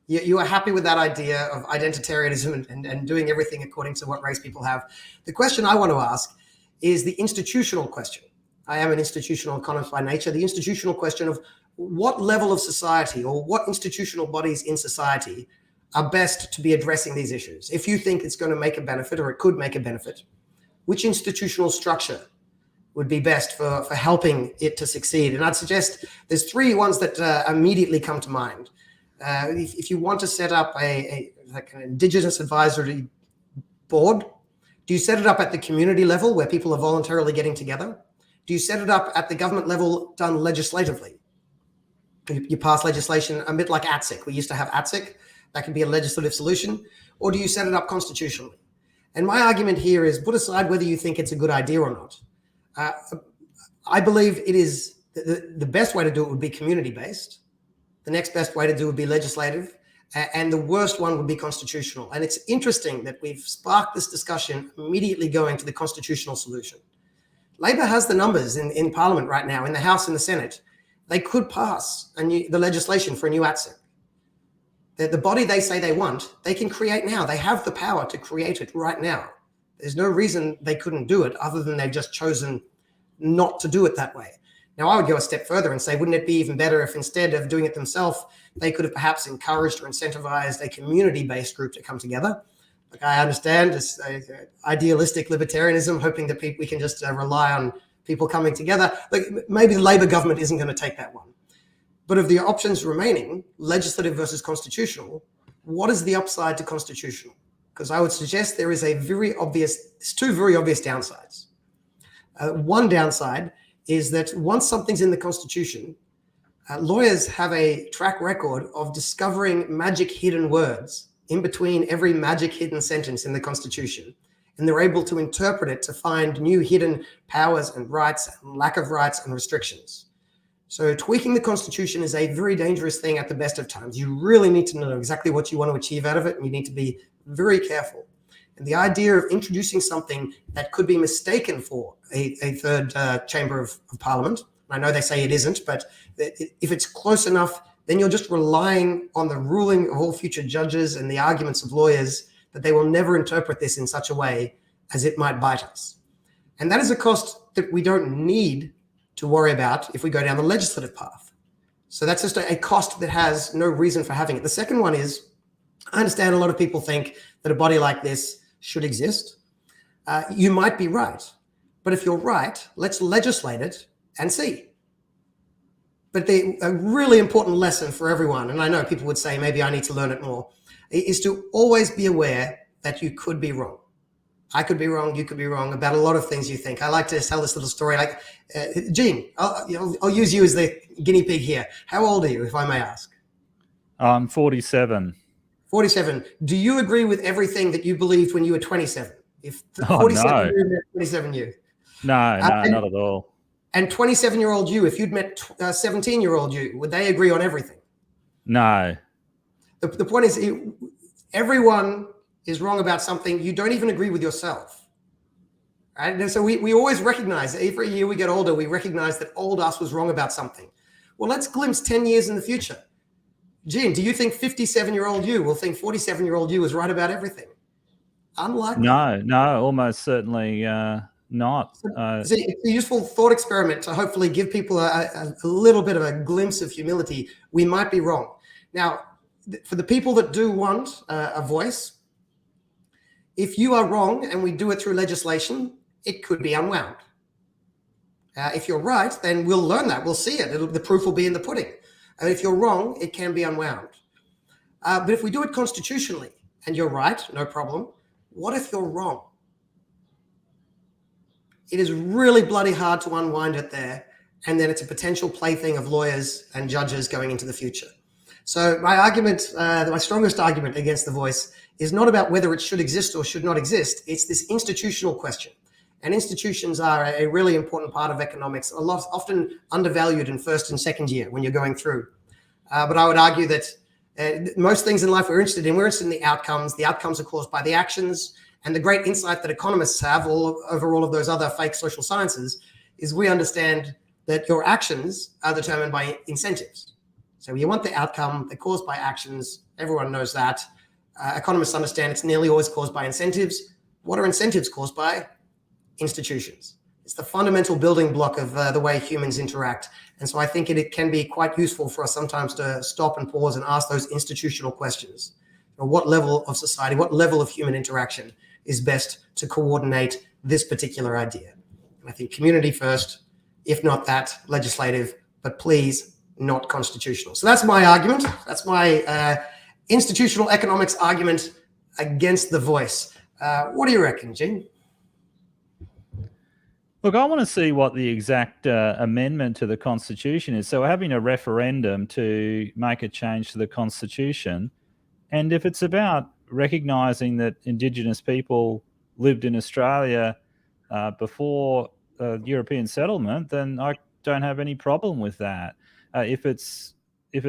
You are happy with that idea of identitarianism and doing everything according to what race people have. The question I want to ask is the institutional question. I am an institutional economist by nature. The institutional question of what level of society or what institutional bodies in society are best to be addressing these issues. If you think it's going to make a benefit or it could make a benefit, which institutional structure would be best for helping it to succeed? And I'd suggest there's three ones that immediately come to mind. If you want to set up like an Indigenous advisory board, do you set it up at the community level where people are voluntarily getting together? Do you set it up at the government level done legislatively? You pass legislation a bit like ATSIC. We used to have ATSIC. That can be a legislative solution. Or do you set it up constitutionally? And my argument here is, put aside whether you think it's a good idea or not. I believe it is the best way to do it would be community-based. The next best way to do it would be legislative. And the worst one would be constitutional. And it's interesting that we've sparked this discussion immediately going to the constitutional solution. Labor has the numbers in Parliament right now, in the House and the Senate. They could pass the legislation for a new ATSIC. The body they say they want, they can create now. They have the power to create it right now. There's no reason they couldn't do it other than they've just chosen not to do it that way. Now, I would go a step further and say, wouldn't it be even better if instead of doing it themselves, they could have perhaps encouraged or incentivized a community-based group to come together? Like, I understand this idealistic libertarianism, hoping that we can just rely on people coming together. Like, maybe the Labour government isn't going to take that one. But of the options remaining, legislative versus constitutional, what is the upside to constitutional? Because I would suggest there's two very obvious downsides. One downside is that once something's in the Constitution, lawyers have a track record of discovering magic hidden words in between every magic hidden sentence in the Constitution. And they're able to interpret it to find new hidden powers and rights, and lack of rights and restrictions. So tweaking the Constitution is a very dangerous thing at the best of times. You really need to know exactly what you want to achieve out of it, and you need to be very careful. And the idea of introducing something that could be mistaken for a third chamber of Parliament, I know they say it isn't, but if it's close enough, then you're just relying on the ruling of all future judges and the arguments of lawyers that they will never interpret this in such a way as it might bite us. And that is a cost that we don't need to worry about if we go down the legislative path. So that's just a cost that has no reason for having it. The second one is, I understand a lot of people think that a body like this should exist. You might be right. But if you're right, let's legislate it and see. But a really important lesson for everyone, and I know people would say maybe I need to learn it more, is to always be aware that you could be wrong. I could be wrong, you could be wrong about a lot of things you think. I like to tell this little story. Like, Gene, I'll use you as the guinea pig here. How old are you, if I may ask? I'm 47. 47. Do you agree with everything that you believed when you were 27? If 47 no. You met 27 you. No, not at all. And 27-year-old you, if you'd met 17-year-old you, would they agree on everything? No. The point is, everyone is wrong about something you don't even agree with yourself. Right? And so we always recognize, every year we get older, we recognize that old us was wrong about something. Well, let's glimpse 10 years in the future. Gene, do you think 57-year-old you will think 47-year-old you is right about everything? Unlikely. No, almost certainly not. It's a useful thought experiment to hopefully give people a little bit of a glimpse of humility. We might be wrong. Now, for the people that do want a voice, if you are wrong and we do it through legislation, it could be unwound. If you're right, then we'll learn that. We'll see it. The proof will be in the pudding. And if you're wrong, it can be unwound. But if we do it constitutionally, and you're right, no problem. What if you're wrong? It is really bloody hard to unwind it there. And then it's a potential plaything of lawyers and judges going into the future. So my argument, my strongest argument against the voice is not about whether it should exist or should not exist. It's this institutional question. And institutions are a really important part of economics, often undervalued in first and second year when you're going through. But I would argue that most things in life we're interested in the outcomes. The outcomes are caused by the actions. And the great insight that economists have over all of those other fake social sciences is we understand that your actions are determined by incentives. So you want the outcome, they're caused by actions. Everyone knows that. Economists understand it's nearly always caused by incentives. What are incentives caused by? Institutions. It's the fundamental building block of the way humans interact. And so I think it can be quite useful for us sometimes to stop and pause and ask those institutional questions. What level of society, what level of human interaction is best to coordinate this particular idea? And I think community first, if not that, legislative, but please not constitutional. So that's my argument. That's my institutional economics argument against the voice. What do you reckon, Gene? Look, I want to see what the exact amendment to the Constitution is. So we're having a referendum to make a change to the Constitution. And if it's about recognising that Indigenous people lived in Australia before European settlement, then I don't have any problem with that. If it's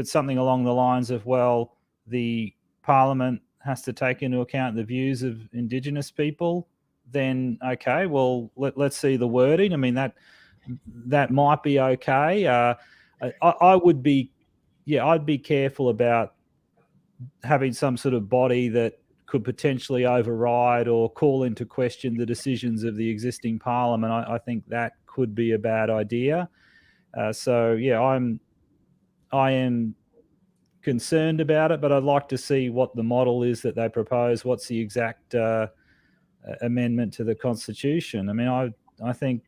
something along the lines of, well, the Parliament has to take into account the views of Indigenous people, then okay, well, let's see the wording. I mean, that might be okay. I would be, I'd be careful about having some sort of body that could potentially override or call into question the decisions of the existing Parliament. I think that could be a bad idea. I am concerned about it, but I'd like to see what the model is that they propose. What's the exact amendment to the Constitution? I mean, I think,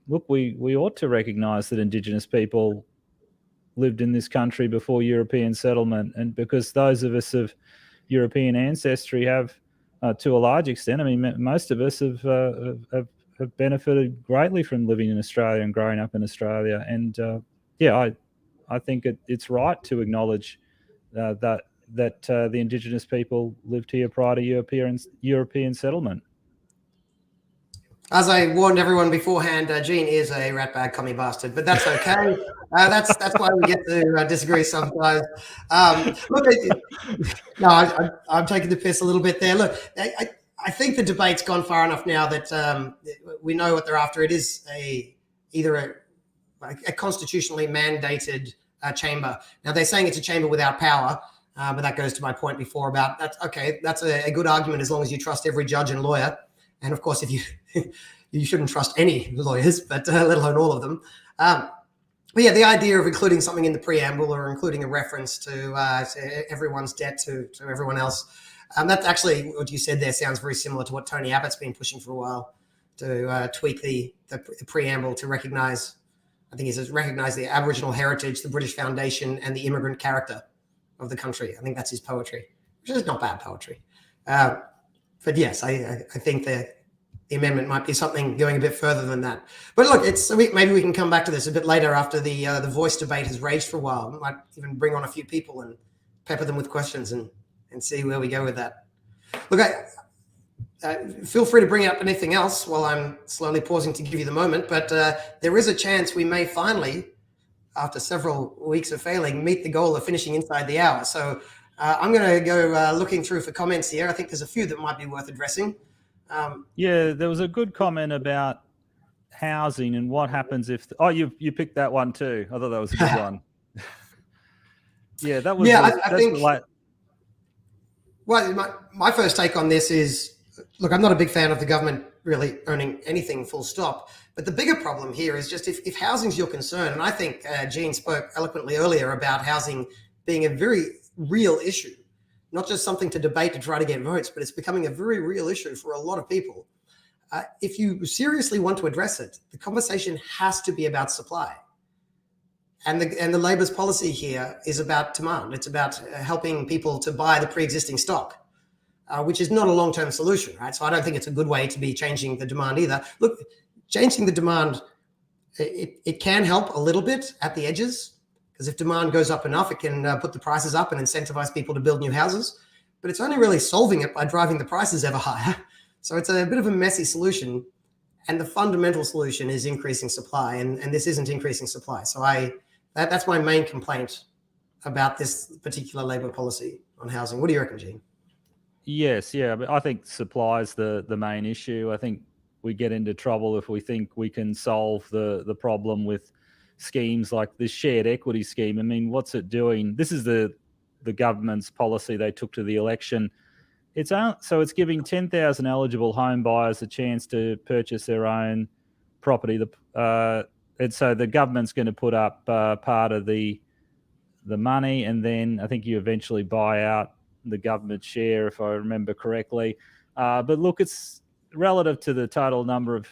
look, we ought to recognise that Indigenous people lived in this country before European settlement, and because those of us of European ancestry have, to a large extent, I mean, most of us have benefited greatly from living in Australia and growing up in Australia. And I think it's right to acknowledge that the Indigenous people lived here prior to European settlement. As I warned everyone beforehand, Gene is a ratbag commie bastard, but that's okay. That's why we get to disagree sometimes. Look, I'm taking the piss a little bit there. Look, I think the debate's gone far enough now that we know what they're after. It is either a constitutionally mandated chamber. Now, they're saying it's a chamber without power, but that goes to my point before about that's okay. That's a good argument as long as you trust every judge and lawyer. And of course, if you shouldn't trust any lawyers, but let alone all of them. But yeah, the idea of including something in the preamble or including a reference to everyone's debt to everyone else. That's actually what you said there sounds very similar to what Tony Abbott's been pushing for a while, to tweak the preamble to recognize, I think he says, recognize the Aboriginal heritage, the British Foundation, and the immigrant character of the country. I think that's his poetry, which is not bad poetry. But yes, I think the amendment might be something going a bit further than that. But look, maybe we can come back to this a bit later after the voice debate has raged for a while. We might even bring on a few people and pepper them with questions and see where we go with that. Look, feel free to bring up anything else while I'm slowly pausing to give you the moment. But there is a chance we may finally, after several weeks of failing, meet the goal of finishing inside the hour. So I'm going to go looking through for comments here. I think there's a few that might be worth addressing. Yeah, there was a good comment about housing and what happens if you picked that one too. I thought that was a good one. Yeah, that was I think well, my first take on this is, look, I'm not a big fan of the government really owning anything, full stop. But the bigger problem here is just if housing's your concern, and I think Gene spoke eloquently earlier about housing being a very real issue, not just something to debate to try to get votes, but it's becoming a very real issue for a lot of people. If you seriously want to address it, the conversation has to be about supply. And the Labor's policy here is about demand. It's about helping people to buy the pre-existing stock, which is not a long-term solution, right? So I don't think it's a good way to be changing the demand either. Look, changing the demand, it can help a little bit at the edges, because if demand goes up enough, it can put the prices up and incentivize people to build new houses. But it's only really solving it by driving the prices ever higher. So it's a bit of a messy solution. And the fundamental solution is increasing supply, and this isn't increasing supply. So that's my main complaint about this particular Labor policy on housing. What do you reckon, Gene? Yes, yeah, but I think supply is the main issue. I think we get into trouble if we think we can solve the problem with schemes like this shared equity scheme. I mean, what's it doing? This is the government's policy they took to the election. So it's giving 10,000 eligible home buyers a chance to purchase their own property. And so the government's going to put up part of the money, and then I think you eventually buy out the government share, if I remember correctly. But look, it's relative to the total number of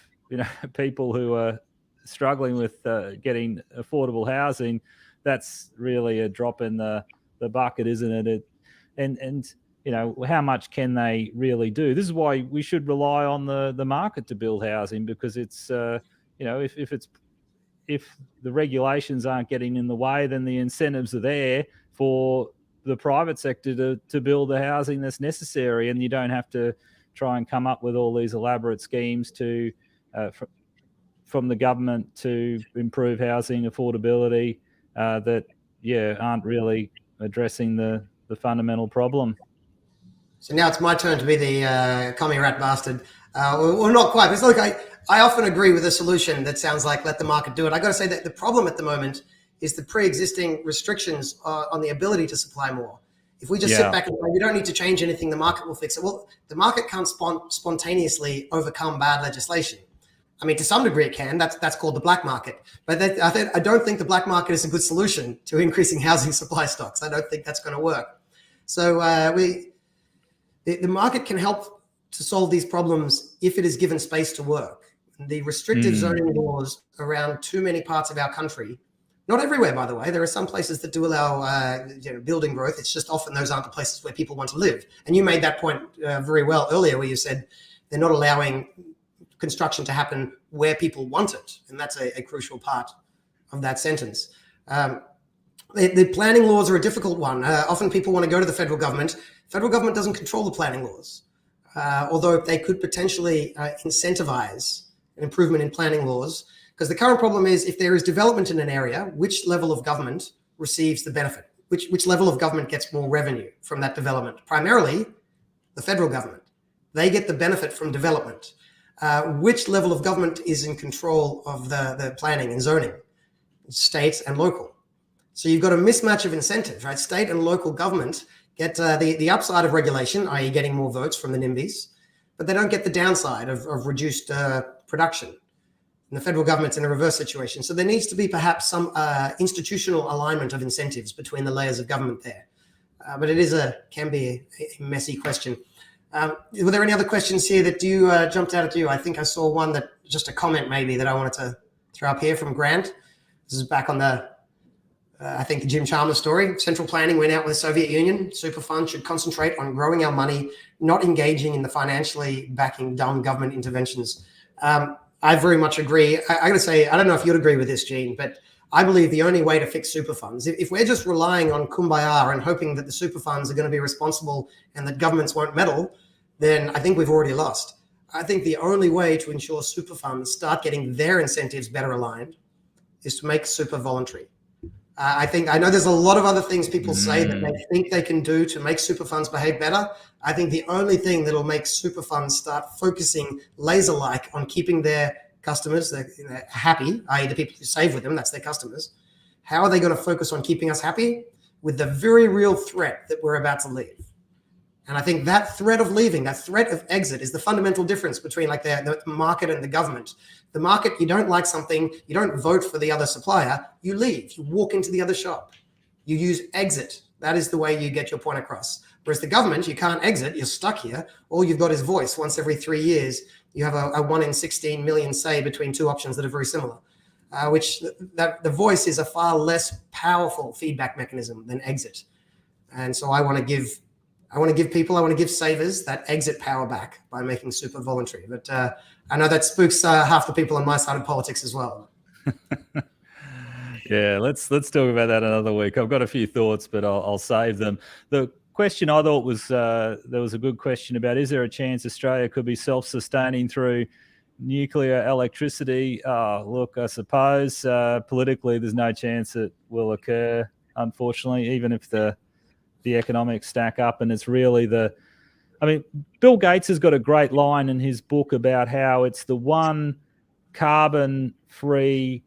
people who are struggling with getting affordable housing. That's really a drop in the bucket, isn't it? And how much can they really do? This is why we should rely on the market to build housing, because it's if the regulations aren't getting in the way, then the incentives are there for the private sector to build the housing that's necessary, and you don't have to try and come up with all these elaborate schemes from the government to improve housing affordability that aren't really addressing the fundamental problem. So now it's my turn to be the commie rat bastard. Well, not quite. But look, I often agree with a solution that sounds like let the market do it. I got to say that the problem at the moment is the pre-existing restrictions on the ability to supply more. If we just sit back and say, we don't need to change anything, the market will fix it. Well, the market can't spontaneously overcome bad legislation. I mean, to some degree it can. That's called the black market. But I don't think the black market is a good solution to increasing housing supply stocks. I don't think that's going to work. So the market can help to solve these problems if it is given space to work. The restrictive zoning laws around too many parts of our country, not everywhere, by the way. There are some places that do allow building growth. It's just often those aren't the places where people want to live. And you made that point very well earlier, where you said they're not allowing construction to happen where people want it. And that's a crucial part of that sentence. The planning laws are a difficult one. Often people want to go to the federal government. Federal government doesn't control the planning laws, although they could potentially incentivize an improvement in planning laws. Because the current problem is, if there is development in an area, which level of government receives the benefit? Which level of government gets more revenue from that development? Primarily, the federal government. They get the benefit from development. Which level of government is in control of the planning and zoning? State and local. So you've got a mismatch of incentives, right? State and local government get the upside of regulation, i.e. getting more votes from the NIMBYs, but they don't get the downside of reduced production. And the federal government's in a reverse situation. So there needs to be perhaps some institutional alignment of incentives between the layers of government there. But it can be a messy question. Were there any other questions here that jumped out at you? I think I saw one that just a comment maybe that I wanted to throw up here from Grant. This is back on I think the Jim Chalmers story. Central planning went out with the Soviet Union. Super funds should concentrate on growing our money, not engaging in the financially backing dumb government interventions. I very much agree. I got to say, I don't know if you'd agree with this, Gene, but I believe the only way to fix super funds, if we're just relying on kumbaya and hoping that the super funds are going to be responsible and that governments won't meddle, then I think we've already lost. I think the only way to ensure super funds start getting their incentives better aligned is to make super voluntary. I know there's a lot of other things people say that they think they can do to make super funds behave better. I think the only thing that'll make super funds start focusing laser-like on keeping their customers happy, i.e. the people who save with them, that's their customers. How are they going to focus on keeping us happy? With the very real threat that we're about to leave. And I think that threat of leaving, that threat of exit, is the fundamental difference between like the market and the government. The market, you don't like something, you don't vote for the other supplier, you leave, you walk into the other shop. You use exit. That is the way you get your point across. Whereas the government, you can't exit, you're stuck here. All you've got is voice. Once every 3 years, you have a 1 in 16 million say between two options that are very similar, which the voice is a far less powerful feedback mechanism than exit. And so I want to give savers that exit power back by making super voluntary. But I know that spooks half the people on my side of politics as well. Yeah, let's talk about that another week. I've got a few thoughts, but I'll save them. The question I thought was there was a good question about, is there a chance Australia could be self-sustaining through nuclear electricity? Look, I suppose politically there's no chance it will occur, unfortunately, even if the economics stack up. And it's really Bill Gates has got a great line in his book about how it's the one carbon-free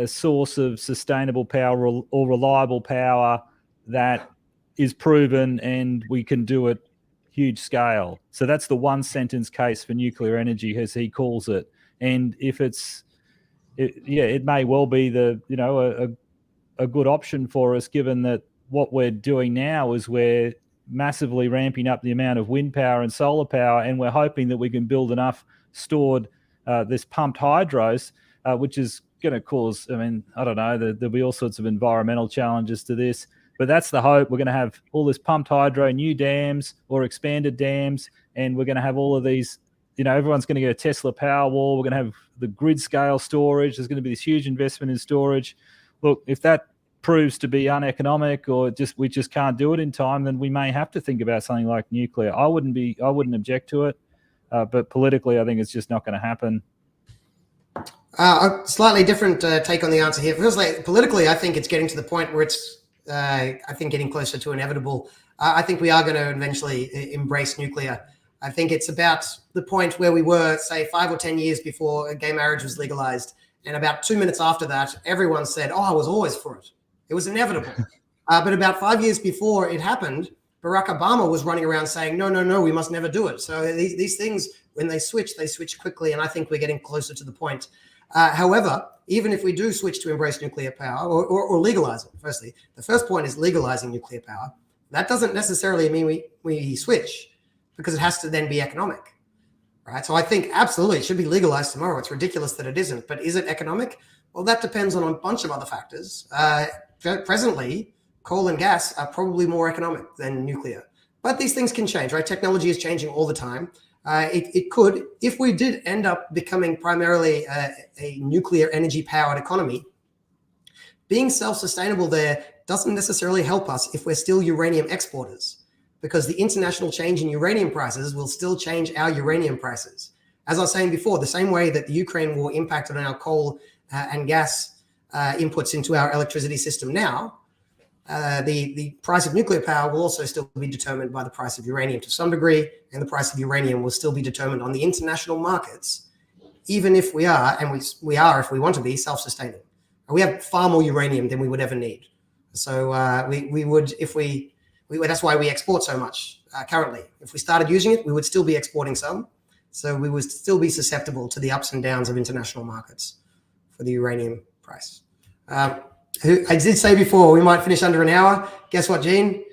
source of sustainable power or reliable power that is proven, and we can do it huge scale. So that's the one sentence case for nuclear energy, as he calls it. And if it may well be a good option for us, given that what we're doing now is we're massively ramping up the amount of wind power and solar power, and we're hoping that we can build enough stored this pumped hydros, which is going to cause, I don't know, there'll be all sorts of environmental challenges to this, but that's the hope. We're going to have all this pumped hydro, new dams or expanded dams, and we're going to have all of these, everyone's going to get a Tesla Powerwall. We're going to have the grid scale storage. There's going to be this huge investment in storage. Look, if that proves to be uneconomic or we just can't do it in time, then we may have to think about something like nuclear. I wouldn't object to it, but politically, I think it's just not going to happen. A slightly different take on the answer here. Firstly, politically, I think it's getting to the point where it's, I think, getting closer to inevitable. I think we are going to eventually embrace nuclear. I think it's about the point where we were, say, 5 or 10 years before gay marriage was legalized. And about 2 minutes after that, everyone said, I was always for it. It was inevitable. But about 5 years before it happened, Barack Obama was running around saying, no, we must never do it. So these things, when they switch quickly. And I think we're getting closer to the point. However, even if we do switch to embrace nuclear power or legalize it, firstly, the first point is legalizing nuclear power. That doesn't necessarily mean we switch, because it has to then be economic, right? So I think absolutely it should be legalized tomorrow. It's ridiculous that it isn't. But is it economic? Well, that depends on a bunch of other factors. Presently, coal and gas are probably more economic than nuclear. But these things can change, right? Technology is changing all the time. It could, if we did end up becoming primarily a nuclear energy powered economy, being self-sustainable there doesn't necessarily help us if we're still uranium exporters, because the international change in uranium prices will still change our uranium prices. As I was saying before, the same way that the Ukraine war impacted on our coal and gas inputs into our electricity system now, the price of nuclear power will also still be determined by the price of uranium to some degree, and the price of uranium will still be determined on the international markets, even if we are, and we are, if we want to be, self-sustaining. We have far more uranium than we would ever need. So we would, that's why we export so much currently. If we started using it, we would still be exporting some. So we would still be susceptible to the ups and downs of international markets for the uranium price. I did say before we might finish under an hour. Guess what, Gene?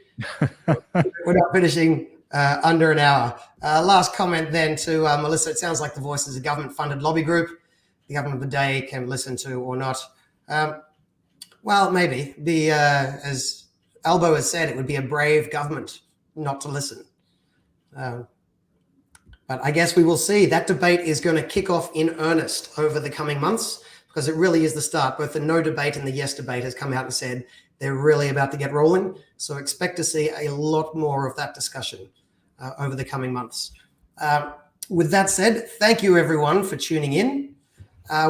We're not finishing under an hour. Last comment then to Melissa. It sounds like The Voice is a government-funded lobby group the government of the day can listen to or not. Well, maybe. As Albo has said, it would be a brave government not to listen. But I guess we will see. That debate is going to kick off in earnest over the coming months, because it really is the start. Both the no debate and the yes debate has come out and said they're really about to get rolling. So expect to see a lot more of that discussion over the coming months. With that said, thank you everyone for tuning in.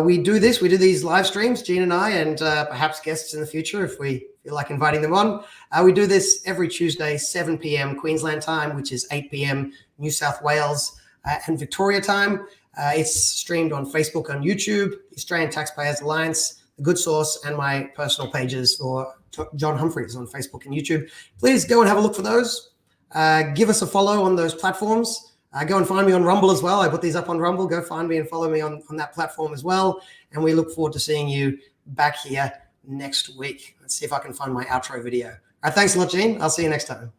We do these live streams, Gene and I, and perhaps guests in the future if we feel like inviting them on. We do this every Tuesday, 7 p.m. Queensland time, which is 8 p.m. New South Wales and Victoria time. It's streamed on Facebook and YouTube, Australian Taxpayers Alliance, The Good Source, and my personal pages for John Humphreys on Facebook and YouTube. Please go and have a look for those. Give us a follow on those platforms. Go and find me on Rumble as well. I put these up on Rumble. Go find me and follow me on that platform as well. And we look forward to seeing you back here next week. Let's see if I can find my outro video. All right, thanks a lot, Gene. I'll see you next time.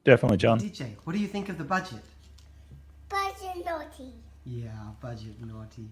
Definitely, John. DJ, what do you think of the budget? Budget naughty. Yeah, budget naughty.